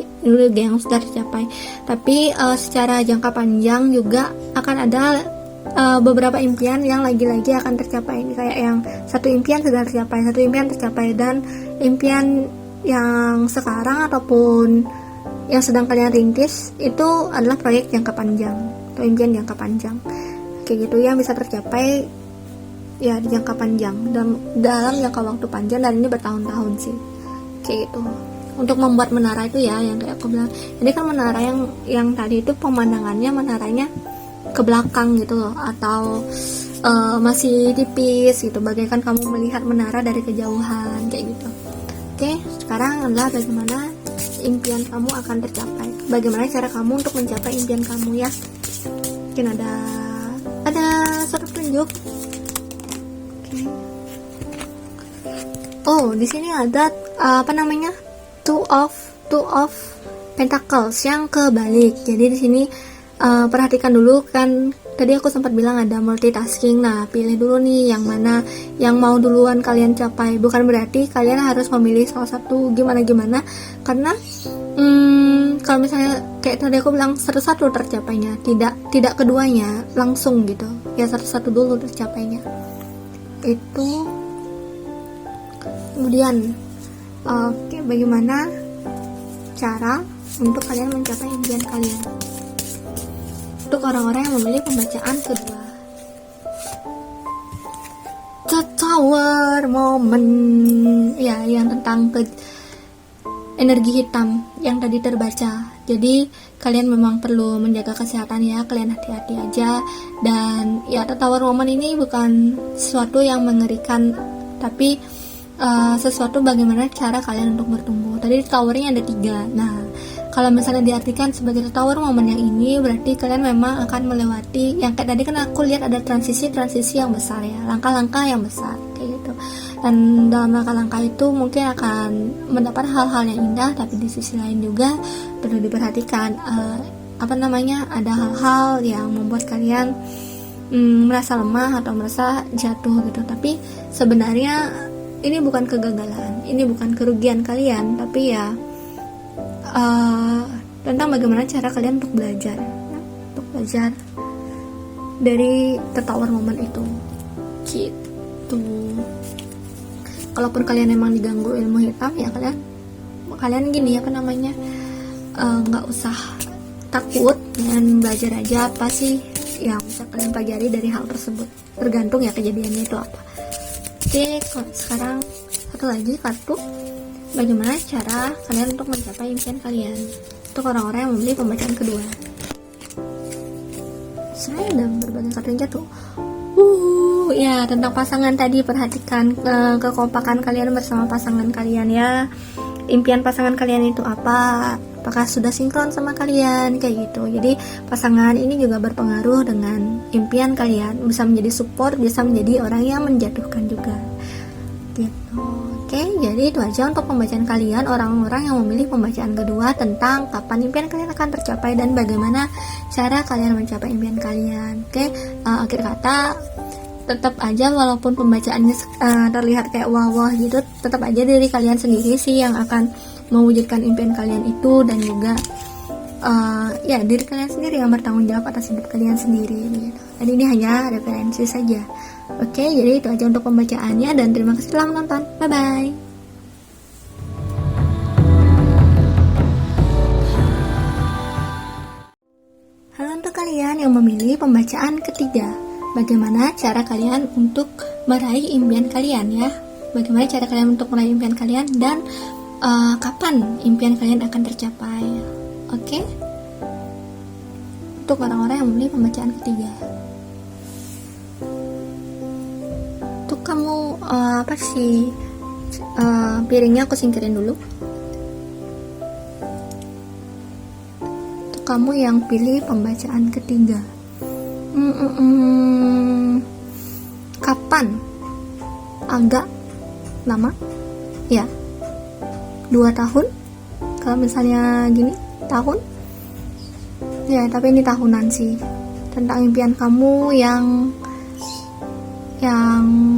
yang sudah tercapai. Tapi secara jangka panjang juga akan ada beberapa impian yang lagi-lagi akan tercapai. Ini kayak yang satu impian sudah tercapai, dan impian yang sekarang ataupun yang sedang kalian rintis itu adalah proyek jangka panjang atau impian jangka panjang. Kayak gitu yang bisa tercapai ya di jangka panjang, dalam jangka waktu panjang, dan ini bertahun-tahun sih kayak gitu. Untuk membuat menara itu ya, yang kayak aku bilang, jadi kan menara yang tadi itu pemandangannya menaranya ke belakang gitu loh, atau masih tipis gitu, bagaikan kamu melihat menara dari kejauhan kayak gitu. Oke, sekarang adalah bagaimana impian kamu akan tercapai, bagaimana cara kamu untuk mencapai impian kamu ya. Mungkin ada suatu petunjuk. Oh, di sini ada Two of Pentacles yang kebalik. Jadi di sini perhatikan dulu, kan tadi aku sempat bilang ada multitasking. Nah, pilih dulu nih yang mana yang mau duluan kalian capai. Bukan berarti kalian harus memilih salah satu gimana, karena kalau misalnya kayak tadi aku bilang satu-satu tercapainya, tidak keduanya langsung gitu. Ya satu-satu dulu tercapainya. Itu kemudian bagaimana cara untuk kalian mencapai impian kalian. Untuk orang-orang yang memilih pembacaan kedua, The Tower Moment ya, yang tentang energi hitam yang tadi terbaca. Jadi kalian memang perlu menjaga kesehatan ya, kalian hati-hati aja. Dan ya, The Tower Moment ini bukan sesuatu yang mengerikan, tapi sesuatu bagaimana cara kalian untuk bertumbuh. Tadi towernya ada 3. Nah, kalau misalnya diartikan sebagai tower momen yang ini, berarti kalian memang akan melewati yang kayak tadi kan aku lihat ada transisi yang besar ya, langkah-langkah yang besar kayak gitu. Dan dalam langkah-langkah itu mungkin akan mendapat hal-hal yang indah, tapi di sisi lain juga perlu diperhatikan ada hal-hal yang membuat kalian merasa lemah atau merasa jatuh gitu. Tapi sebenarnya ini bukan kegagalan, ini bukan kerugian kalian, tapi ya tentang bagaimana cara kalian untuk belajar dari tertawar momen itu gitu. Kalaupun kalian emang diganggu ilmu hitam ya kalian gini nggak usah takut dan belajar aja apa sih yang bisa kalian pelajari dari hal tersebut, tergantung ya kejadiannya itu apa. Oke, sekarang satu lagi kartu bagaimana cara kalian untuk mencapai impian kalian untuk orang-orang yang memilih pembacaan kedua. Saya udah berbagai kartu yang jatuh. Ya tentang pasangan tadi, perhatikan kekompakan kalian bersama pasangan kalian ya. Impian pasangan kalian itu apa? Apakah sudah sinkron sama kalian kayak gitu. Jadi pasangan ini juga berpengaruh dengan impian kalian, bisa menjadi support, bisa menjadi orang yang menjatuhkan juga gitu. Oke, jadi itu aja untuk pembacaan kalian, orang-orang yang memilih pembacaan kedua, tentang kapan impian kalian akan tercapai dan bagaimana cara kalian mencapai impian kalian. Oke, akhir kata, tetap aja walaupun pembacaannya terlihat kayak wah gitu, tetap aja diri kalian sendiri sih yang akan mewujudkan impian kalian itu, dan juga diri kalian sendiri yang bertanggung jawab atas hidup kalian sendiri gitu. Jadi ini hanya referensi saja. Oke, jadi itu aja untuk pembacaannya, dan terima kasih telah menonton. Bye bye. Halo untuk kalian yang memilih pembacaan ketiga, bagaimana cara kalian untuk meraih impian kalian ya? Bagaimana cara kalian untuk meraih impian kalian, dan kapan impian kalian akan tercapai? Oke? Untuk orang-orang yang memilih pembacaan ketiga. Untuk kamu piringnya aku singkirin dulu. Untuk kamu yang pilih pembacaan ketiga. Kapan? Agak lama? Ya. 2 tahun? Kalau misalnya gini, tahun? Ya, tapi ini tahunan sih. Tentang impian kamu yang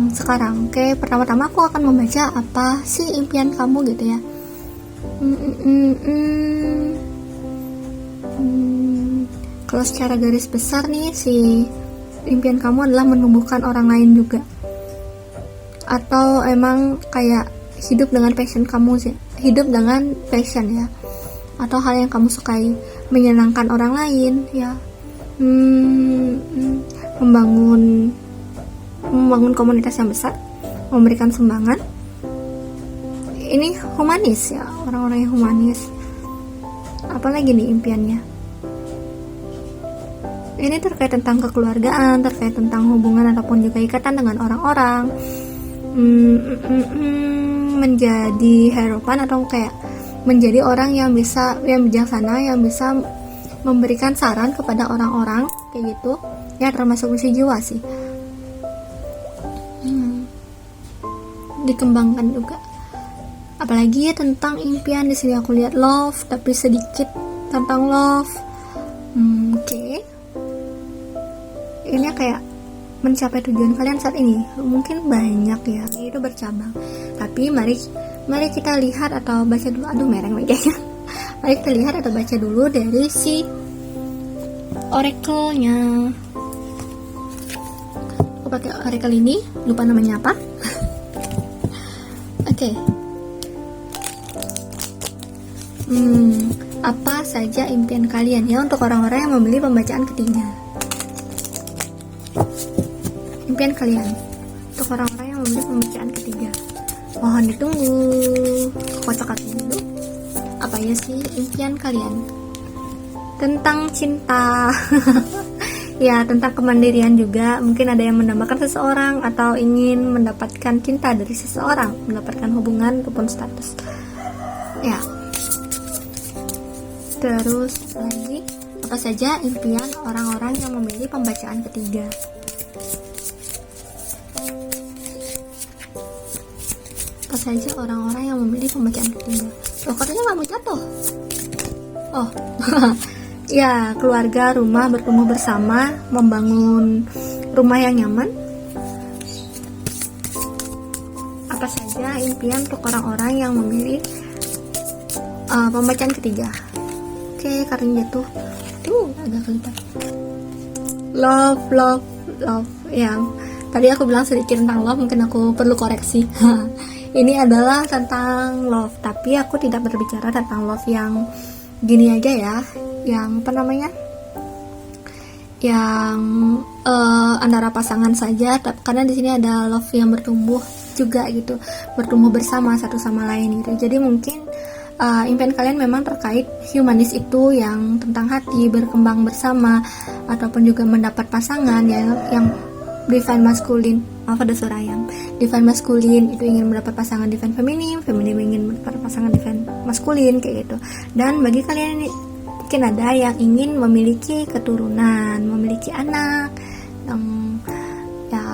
sekarang. Oke, pertama-tama aku akan membaca apa sih impian kamu gitu ya. Kalau secara garis besar nih, si impian kamu adalah menumbuhkan orang lain juga, atau emang kayak hidup dengan passion kamu sih, hidup dengan passion ya, atau hal yang kamu sukai, menyenangkan orang lain ya, membangun komunitas yang besar, memberikan sumbangan. Ini humanis ya, orang-orang yang humanis. Apalagi nih impiannya? Ini terkait tentang kekeluargaan, terkait tentang hubungan ataupun juga ikatan dengan orang-orang. Menjadi harapan atau kayak menjadi orang yang bijaksana, yang bisa memberikan saran kepada orang-orang kayak gitu ya, termasuk misi jiwa sih. Dikembangkan juga. Apalagi ya tentang impian, di sini aku lihat love, tapi sedikit tentang love. Oke. Ini kayak mencapai tujuan kalian saat ini. Mungkin banyak ya, itu bercabang. Tapi mari kita lihat atau baca dulu. Aduh, mereng kayaknya. Mari kita lihat atau baca dulu dari si oracle-nya. Aku pakai oracle ini, lupa namanya apa. Oke. Apa saja impian kalian ya untuk orang-orang yang memilih pembacaan ketiga? Impian kalian untuk orang-orang yang memilih pembacaan ketiga. Mohon ditunggu. Kocok dulu. Apa ya sih impian kalian? Tentang cinta. ya tentang kemandirian juga. Mungkin ada yang mendambakan seseorang atau ingin mendapatkan cinta dari seseorang, mendapatkan hubungan ataupun status. Ya. Terus lagi, apa saja impian orang-orang yang memilih pembacaan ketiga? Apa saja orang-orang yang memilih pembacaan ketiga? Oh, katanya nggak mau jatuh. Oh, ya, keluarga, rumah, bertumbuh bersama, membangun rumah yang nyaman. Apa saja impian untuk orang-orang yang memilih pembacaan ketiga? Oke, karena jatuh. Agak kelihatan. Love. Ya, tadi aku bilang sedikit tentang love, mungkin aku perlu koreksi. Ini adalah tentang love, tapi aku tidak berbicara tentang love yang gini aja ya, yang apa namanya, yang antara pasangan saja, karena di sini ada love yang bertumbuh juga gitu, bertumbuh bersama satu sama lain gitu. Jadi mungkin impian kalian memang terkait humanis itu, yang tentang hati, berkembang bersama, ataupun juga mendapat pasangan ya, yang divine maskulin, ada suara ayam. Divine maskulin itu ingin mendapat pasangan divine feminim, feminim ingin mendapat pasangan divine maskulin kayak gitu. Dan bagi kalian ini mungkin ada yang ingin memiliki keturunan, memiliki anak, ya.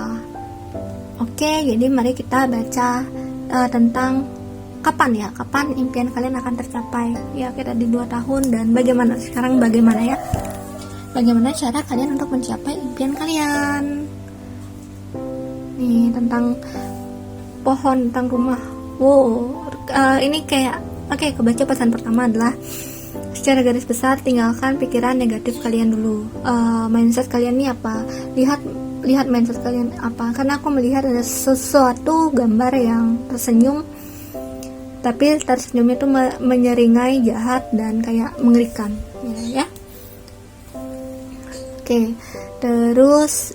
Oke, jadi mari kita baca tentang kapan impian kalian akan tercapai. Ya, kita di 2 tahun, dan bagaimana sekarang, bagaimana cara kalian untuk mencapai impian kalian. Nih, tentang pohon, tentang rumah. Ini kayak kebaca pesan pertama adalah secara garis besar tinggalkan pikiran negatif kalian dulu. Mindset kalian ini apa? Lihat mindset kalian apa? Karena aku melihat ada sesuatu gambar yang tersenyum, tapi tersenyumnya itu menyeringai, jahat, dan kayak mengerikan ya. Oke, terus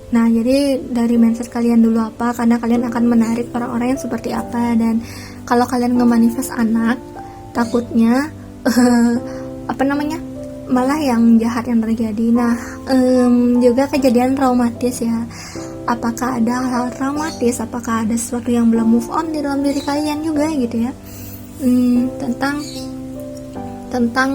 jadi dari mindset kalian dulu apa, karena kalian akan menarik orang-orang yang seperti apa. Dan kalau kalian nge-manifest anak, takutnya malah yang jahat yang terjadi. Juga kejadian traumatis ya. Apakah ada hal traumatis, apakah ada sesuatu yang belum move on di dalam diri kalian juga gitu ya. Tentang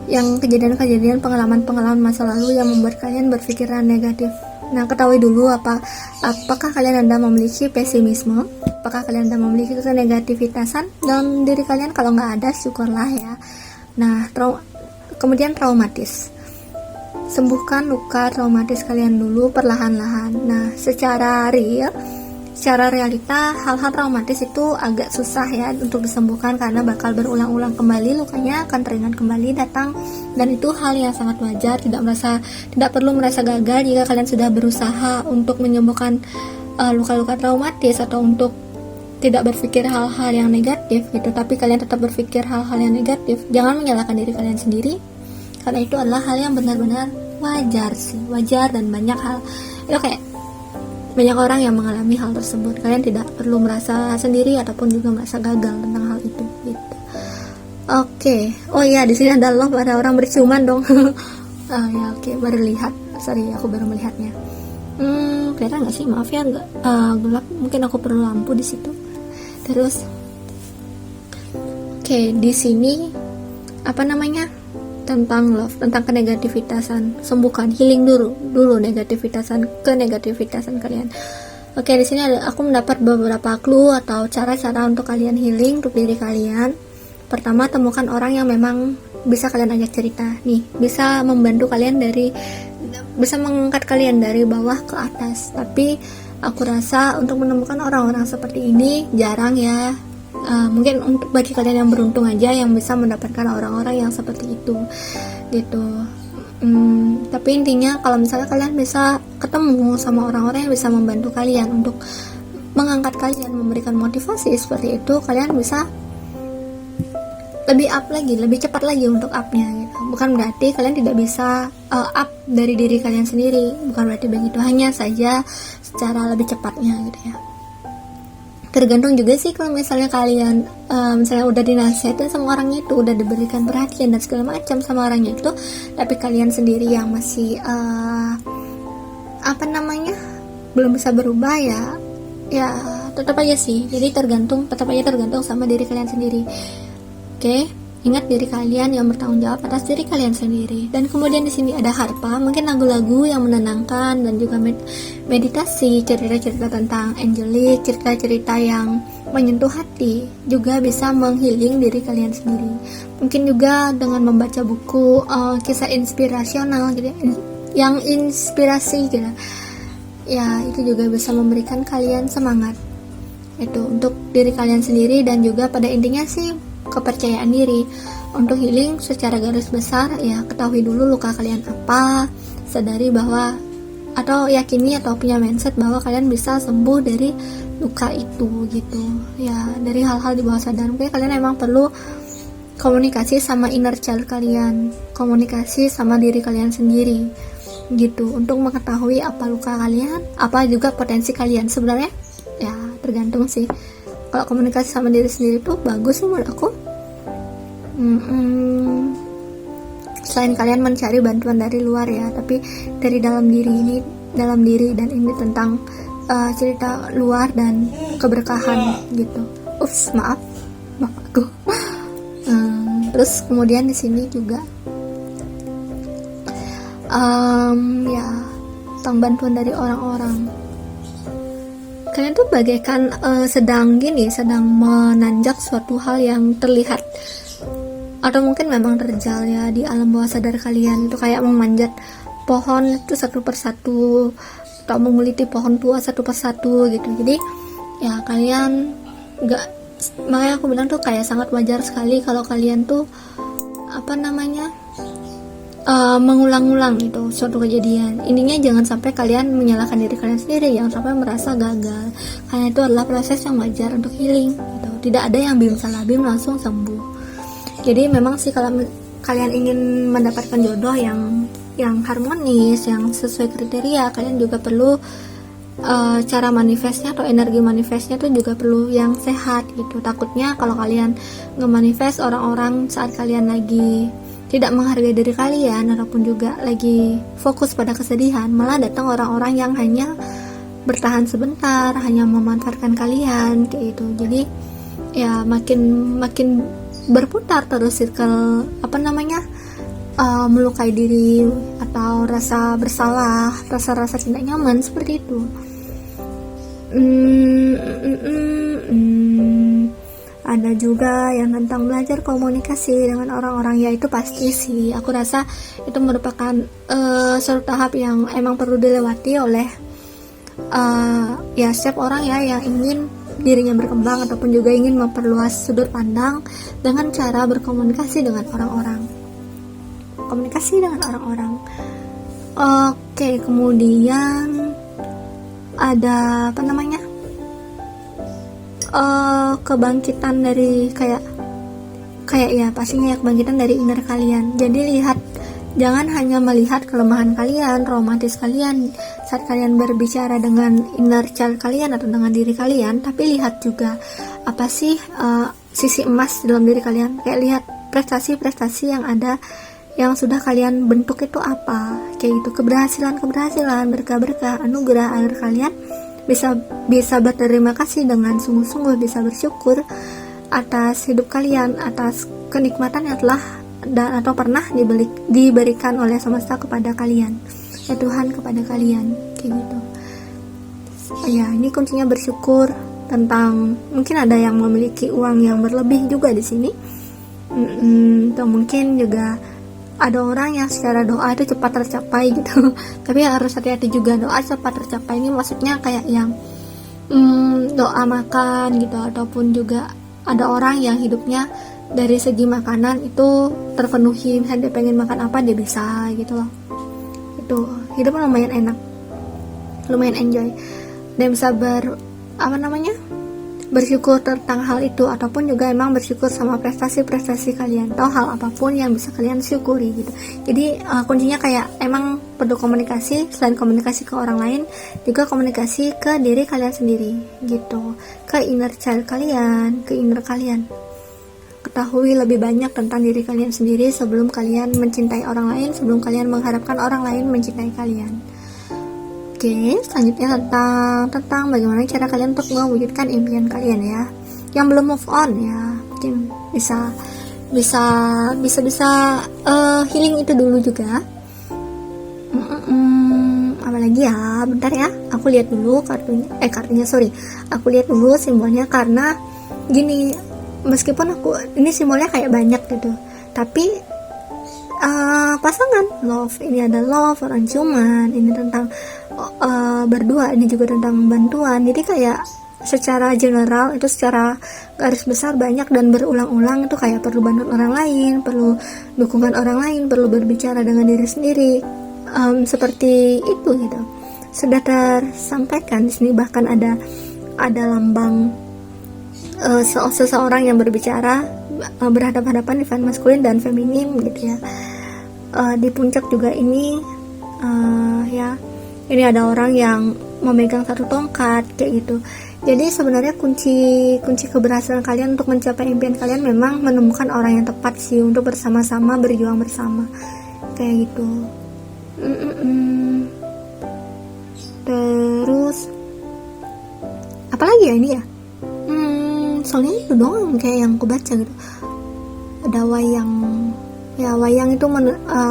yang kejadian-kejadian, pengalaman masa lalu yang membuat kalian berpikiran negatif. Nah, ketahui dulu apakah kalian Anda memiliki pesimisme, apakah kalian Anda memiliki kenegativitasan dalam diri kalian. Kalau nggak ada, syukurlah ya. Nah, kemudian traumatis. Sembuhkan luka traumatis kalian dulu perlahan-lahan. Nah, secara realita hal-hal traumatis itu agak susah ya untuk disembuhkan, karena bakal berulang-ulang kembali, lukanya akan teringat kembali datang. Dan itu hal yang sangat wajar, tidak perlu merasa gagal jika kalian sudah berusaha untuk menyembuhkan luka-luka traumatis, atau untuk tidak berpikir hal-hal yang negatif gitu. Tapi kalian tetap berpikir hal-hal yang negatif, jangan menyalahkan diri kalian sendiri, karena itu adalah hal yang benar-benar wajar, dan banyak hal itu kayak banyak orang yang mengalami hal tersebut. Kalian tidak perlu merasa sendiri ataupun juga merasa gagal tentang hal itu gitu. Oke. Oh iya, di sini ada love, ada orang berciuman dong. Baru lihat. Sorry, aku baru melihatnya. Kelihatan nggak sih? Maaf ya, gelap. Mungkin aku perlu lampu di situ. Terus, di sini tentang love, tentang kenegativitasan. Sembuhkan, healing dulu kenegativitasan kalian. Di sini aku mendapat beberapa clue atau cara-cara untuk kalian healing untuk diri kalian. Pertama, temukan orang yang memang bisa kalian ajak cerita. Bisa membantu kalian bisa mengangkat kalian dari bawah ke atas. Tapi aku rasa untuk menemukan orang-orang seperti ini jarang ya. Mungkin untuk bagi kalian yang beruntung aja yang bisa mendapatkan orang-orang yang seperti itu gitu. Tapi intinya kalau misalnya kalian bisa ketemu sama orang-orang yang bisa membantu kalian untuk mengangkat kalian, memberikan motivasi seperti itu, kalian bisa lebih up lagi, lebih cepat lagi untuk upnya gitu. Bukan berarti kalian tidak bisa up dari diri kalian sendiri, bukan berarti begitu, hanya saja secara lebih cepatnya gitu ya. Tergantung juga sih kalau misalnya kalian misalnya udah dinasihatin sama orangnya itu, udah diberikan perhatian dan segala macam sama orangnya itu, tapi kalian sendiri yang masih belum bisa berubah, ya tetap aja sih. Jadi tetap aja tergantung sama diri kalian sendiri. Oke, ingat diri kalian yang bertanggung jawab atas diri kalian sendiri. Dan kemudian di sini ada harpa, mungkin lagu-lagu yang menenangkan dan juga meditasi, cerita-cerita tentang angelic, cerita-cerita yang menyentuh hati, juga bisa menghealing diri kalian sendiri. Mungkin juga dengan membaca buku kisah inspirasional gitu, yang inspirasi gitu. Ya, itu juga bisa memberikan kalian semangat. Itu untuk diri kalian sendiri dan juga pada intinya sih kepercayaan diri. Untuk healing secara garis besar, ya ketahui dulu luka kalian apa, sadari bahwa atau yakini atau punya mindset bahwa kalian bisa sembuh dari luka itu gitu. Ya, dari hal-hal di bawah sadar. Mungkin kalian emang perlu komunikasi sama inner child kalian, komunikasi sama diri kalian sendiri gitu, untuk mengetahui apa luka kalian, apa juga potensi kalian. Sebenarnya ya tergantung sih. Kalau komunikasi sama diri sendiri tuh bagus sih menurut aku. Selain kalian mencari bantuan dari luar ya, tapi dari dalam diri dan ini tentang cerita luar dan keberkahan gitu. Maaf bapakku. Terus kemudian di sini juga ya tentang bantuan dari orang-orang. Kalian tuh bagaikan sedang menanjak suatu hal yang terlihat atau mungkin memang terjal ya di alam bawah sadar kalian. Itu kayak memanjat pohon itu satu persatu atau menguliti pohon tua satu persatu gitu. Jadi ya kalian makanya aku bilang tuh kayak sangat wajar sekali kalau kalian tuh mengulang-ulang itu suatu kejadian. Intinya jangan sampai kalian menyalahkan diri kalian sendiri, jangan sampai merasa gagal, karena itu adalah proses yang wajar untuk healing gitu. Tidak ada yang bim salah bim langsung sembuh. Jadi memang sih kalau kalian ingin mendapatkan jodoh yang harmonis, yang sesuai kriteria, kalian juga perlu cara manifestnya atau energi manifestnya tuh juga perlu yang sehat gitu. Takutnya kalau kalian nge-manifest orang-orang saat kalian lagi tidak menghargai diri kalian ataupun juga lagi fokus pada kesedihan, malah datang orang-orang yang hanya bertahan sebentar, hanya memanfaatkan kalian kayak gitu. Jadi ya makin berputar terus circle melukai diri atau rasa bersalah, rasa tidak nyaman seperti itu. Ada juga yang tentang belajar komunikasi dengan orang-orang, ya itu pasti sih. Aku rasa itu merupakan suatu tahap yang emang perlu dilewati oleh ya setiap orang ya yang ingin dirinya berkembang ataupun juga ingin memperluas sudut pandang dengan cara berkomunikasi dengan orang-orang. Oke, kemudian ada kebangkitan dari kayak ya pastinya ya kebangkitan dari inner kalian. Jadi jangan hanya melihat kelemahan kalian, romantis kalian saat kalian berbicara dengan inner child kalian atau dengan diri kalian, tapi lihat juga apa sih sisi emas dalam diri kalian. Kayak lihat prestasi-prestasi yang ada, yang sudah kalian bentuk itu apa, kayak gitu, keberhasilan, berkah-berkah, anugerah, agar kalian bisa berterima kasih dengan sungguh-sungguh, bisa bersyukur atas hidup kalian, atas kenikmatan yang telah dan atau pernah diberikan oleh semesta kepada kalian, ya Tuhan kepada kalian, kayak gitu. Ya, ini kuncinya bersyukur. Tentang mungkin ada yang memiliki uang yang berlebih juga di sini, atau mungkin juga ada orang yang secara doa itu cepat tercapai gitu. Tapi harus hati-hati juga, doa cepat tercapai ini maksudnya kayak yang doa makan gitu, ataupun juga ada orang yang hidupnya dari segi makanan itu terpenuhi, misalnya dia pengen makan apa dia bisa gitu loh. Itu hidupnya lumayan enak, lumayan enjoy, dan bisa bersyukur tentang hal itu, ataupun juga emang bersyukur sama prestasi-prestasi kalian atau hal apapun yang bisa kalian syukuri gitu. Jadi kuncinya kayak emang perlu komunikasi, selain komunikasi ke orang lain, juga komunikasi ke diri kalian sendiri gitu, ke inner child kalian, ke inner kalian. Ketahui lebih banyak tentang diri kalian sendiri sebelum kalian mencintai orang lain, sebelum kalian mengharapkan orang lain mencintai kalian. Oke, selanjutnya tentang bagaimana cara kalian untuk mewujudkan impian kalian ya. Yang belum move on ya, mungkin bisa healing itu dulu juga. Apalagi ya, bentar ya, aku lihat dulu kartunya, aku lihat dulu simbolnya, karena gini, meskipun ini simbolnya kayak banyak gitu, tapi pasangan love, ini ada love, orang ciuman, ini tentang berdua, ini juga tentang bantuan. Jadi kayak secara general itu, secara garis besar banyak dan berulang-ulang, itu kayak perlu bantu orang lain, perlu dukungan orang lain, perlu berbicara dengan diri sendiri, seperti itu gitu. Sudah tersampaikan di sini, bahkan ada lambang seseorang yang berbicara berhadapan-hadapan, divine maskulin dan feminim gitu ya. Di puncak juga ini ya, ini ada orang yang memegang satu tongkat kayak gitu. Jadi sebenarnya kunci keberhasilan kalian untuk mencapai impian kalian memang menemukan orang yang tepat sih, untuk bersama-sama berjuang bersama kayak gitu. Terus apalagi ya ini ya, soalnya itu doang kayak yang aku baca gitu. Ada wayang itu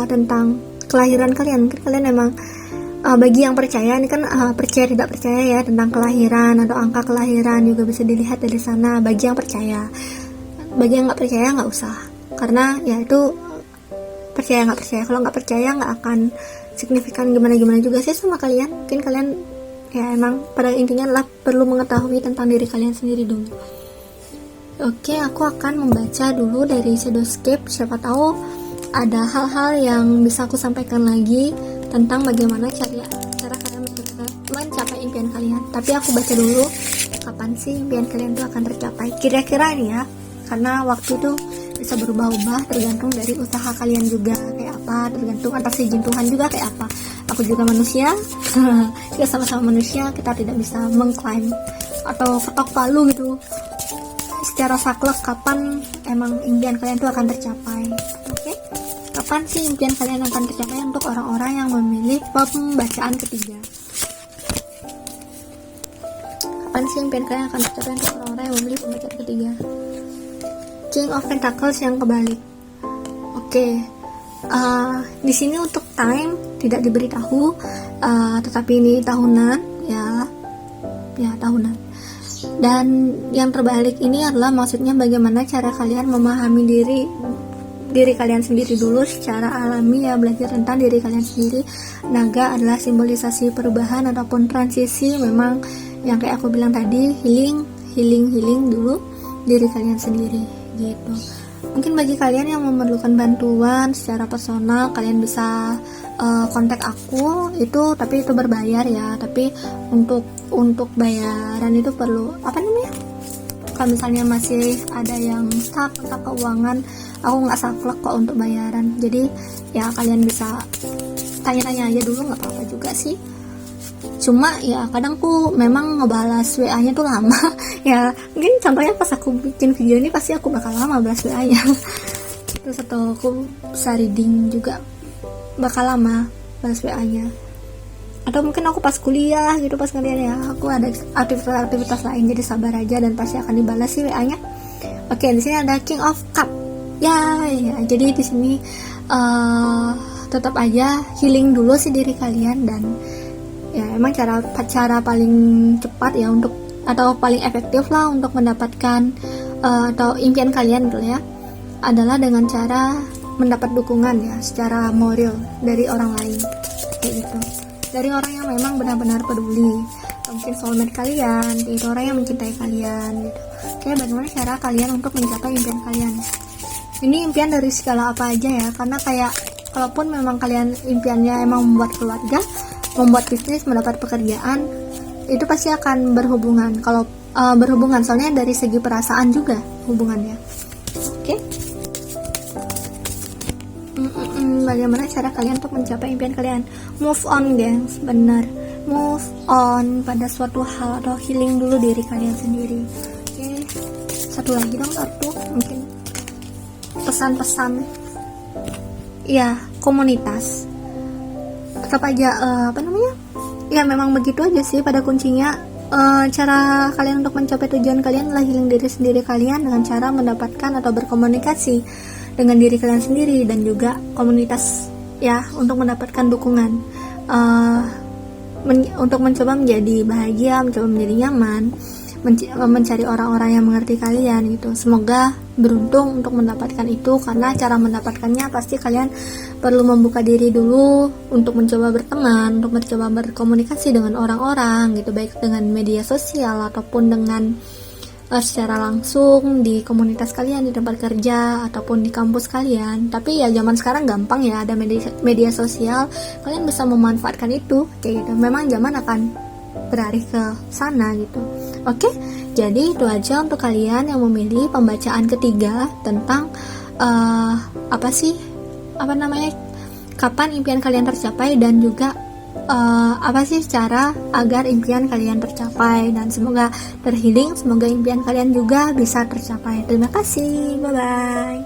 tentang kelahiran kalian. Mungkin kalian emang bagi yang percaya, ini kan percaya tidak percaya ya, tentang kelahiran atau angka kelahiran juga bisa dilihat dari sana. Bagi yang percaya, bagi yang nggak percaya nggak usah, karena ya itu percaya nggak percaya. Kalau nggak percaya nggak akan signifikan gimana juga sih sama kalian. Mungkin kalian ya emang pada intinya adalah perlu mengetahui tentang diri kalian sendiri dulu. Oke, aku akan membaca dulu dari Shadowscape, siapa tahu ada hal-hal yang bisa aku sampaikan lagi tentang bagaimana cara kalian mencapai impian kalian. Tapi aku baca dulu kapan sih impian kalian itu akan tercapai kira-kira ini ya, karena waktu itu bisa berubah-ubah tergantung dari usaha kalian juga kayak apa, tergantung atas izin Tuhan juga kayak apa. Aku juga manusia, kita sama-sama manusia, kita tidak bisa mengklaim atau ketok palu gitu secara saklek kapan emang impian kalian itu akan tercapai. Oke? Kapan sih impian kalian akan tercapai untuk orang-orang yang memilih pembacaan ketiga? Kapan sih impian kalian akan tercapai untuk orang-orang yang memilih pembacaan ketiga? King of Pentacles yang kebalik. Oke. Di sini untuk time tidak diberitahu, tetapi ini tahunan ya tahunan. Dan yang terbalik ini adalah maksudnya bagaimana cara kalian memahami diri kalian sendiri dulu secara alami ya, belajar tentang diri kalian sendiri. Naga adalah simbolisasi perubahan ataupun transisi, memang yang kayak aku bilang tadi, healing dulu diri kalian sendiri gitu. Mungkin bagi kalian yang memerlukan bantuan secara personal, kalian bisa kontak aku itu, tapi itu berbayar ya. Tapi untuk bayaran itu perlu apa namanya? Kalau misalnya masih ada yang stuck tentang keuangan, aku nggak saklek kok untuk bayaran. Jadi ya kalian bisa tanya-tanya aja dulu, nggak apa-apa juga sih. Cuma ya kadang aku memang ngebalas WA-nya tuh lama ya, mungkin contohnya pas aku bikin video ini pasti aku bakal lama balas WA-nya. Terus atau aku bisa reading juga bakal lama balas WA-nya, atau mungkin aku pas kuliah gitu, pas kalian ya aku ada aktivitas lain, jadi sabar aja dan pasti akan dibalas sih WA-nya. Oke, di sini ada King of Cup ya. Jadi di sini tetap aja healing dulu sih diri kalian, dan ya emang cara paling cepat ya untuk, atau paling efektif lah untuk mendapatkan atau impian kalian gitu ya, adalah dengan cara mendapat dukungan ya secara moral dari orang lain kayak gitu, dari orang yang memang benar-benar peduli, mungkin soulmate kalian, itu orang yang mencintai kalian gitu. Kayak bagaimana cara kalian untuk mencapai impian kalian. Ini impian dari segala apa aja ya, karena kayak kalaupun memang kalian impiannya emang membuat keluarga, membuat bisnis, mendapat pekerjaan, itu pasti akan berhubungan. Kalau berhubungan, soalnya dari segi perasaan juga hubungannya. Oke. Bagaimana cara kalian untuk mencapai impian kalian? Move on, gengs, bener. Move on pada suatu hal atau healing dulu diri kalian sendiri. Oke, satu lagi dong, kartu mungkin pesan-pesan. Ya, komunitas. Tetap aja ya memang begitu aja sih pada kuncinya. Cara kalian untuk mencapai tujuan kalian adalah healing diri sendiri kalian dengan cara mendapatkan atau berkomunikasi dengan diri kalian sendiri dan juga komunitas ya, untuk mendapatkan dukungan untuk mencoba menjadi bahagia, mencoba menjadi nyaman, mencari orang-orang yang mengerti kalian gitu. Semoga beruntung untuk mendapatkan itu, karena cara mendapatkannya pasti kalian perlu membuka diri dulu untuk mencoba berteman, untuk mencoba berkomunikasi dengan orang-orang gitu, baik dengan media sosial ataupun dengan secara langsung di komunitas kalian, di tempat kerja ataupun di kampus kalian. Tapi ya zaman sekarang gampang ya, ada media sosial, kalian bisa memanfaatkan itu kayak gitu. Memang zaman akan beralih ke sana gitu. Oke, jadi itu aja untuk kalian yang memilih pembacaan ketiga tentang kapan impian kalian tercapai, dan juga apa sih cara agar impian kalian tercapai, dan semoga terhealing, semoga impian kalian juga bisa tercapai. Terima kasih, bye bye.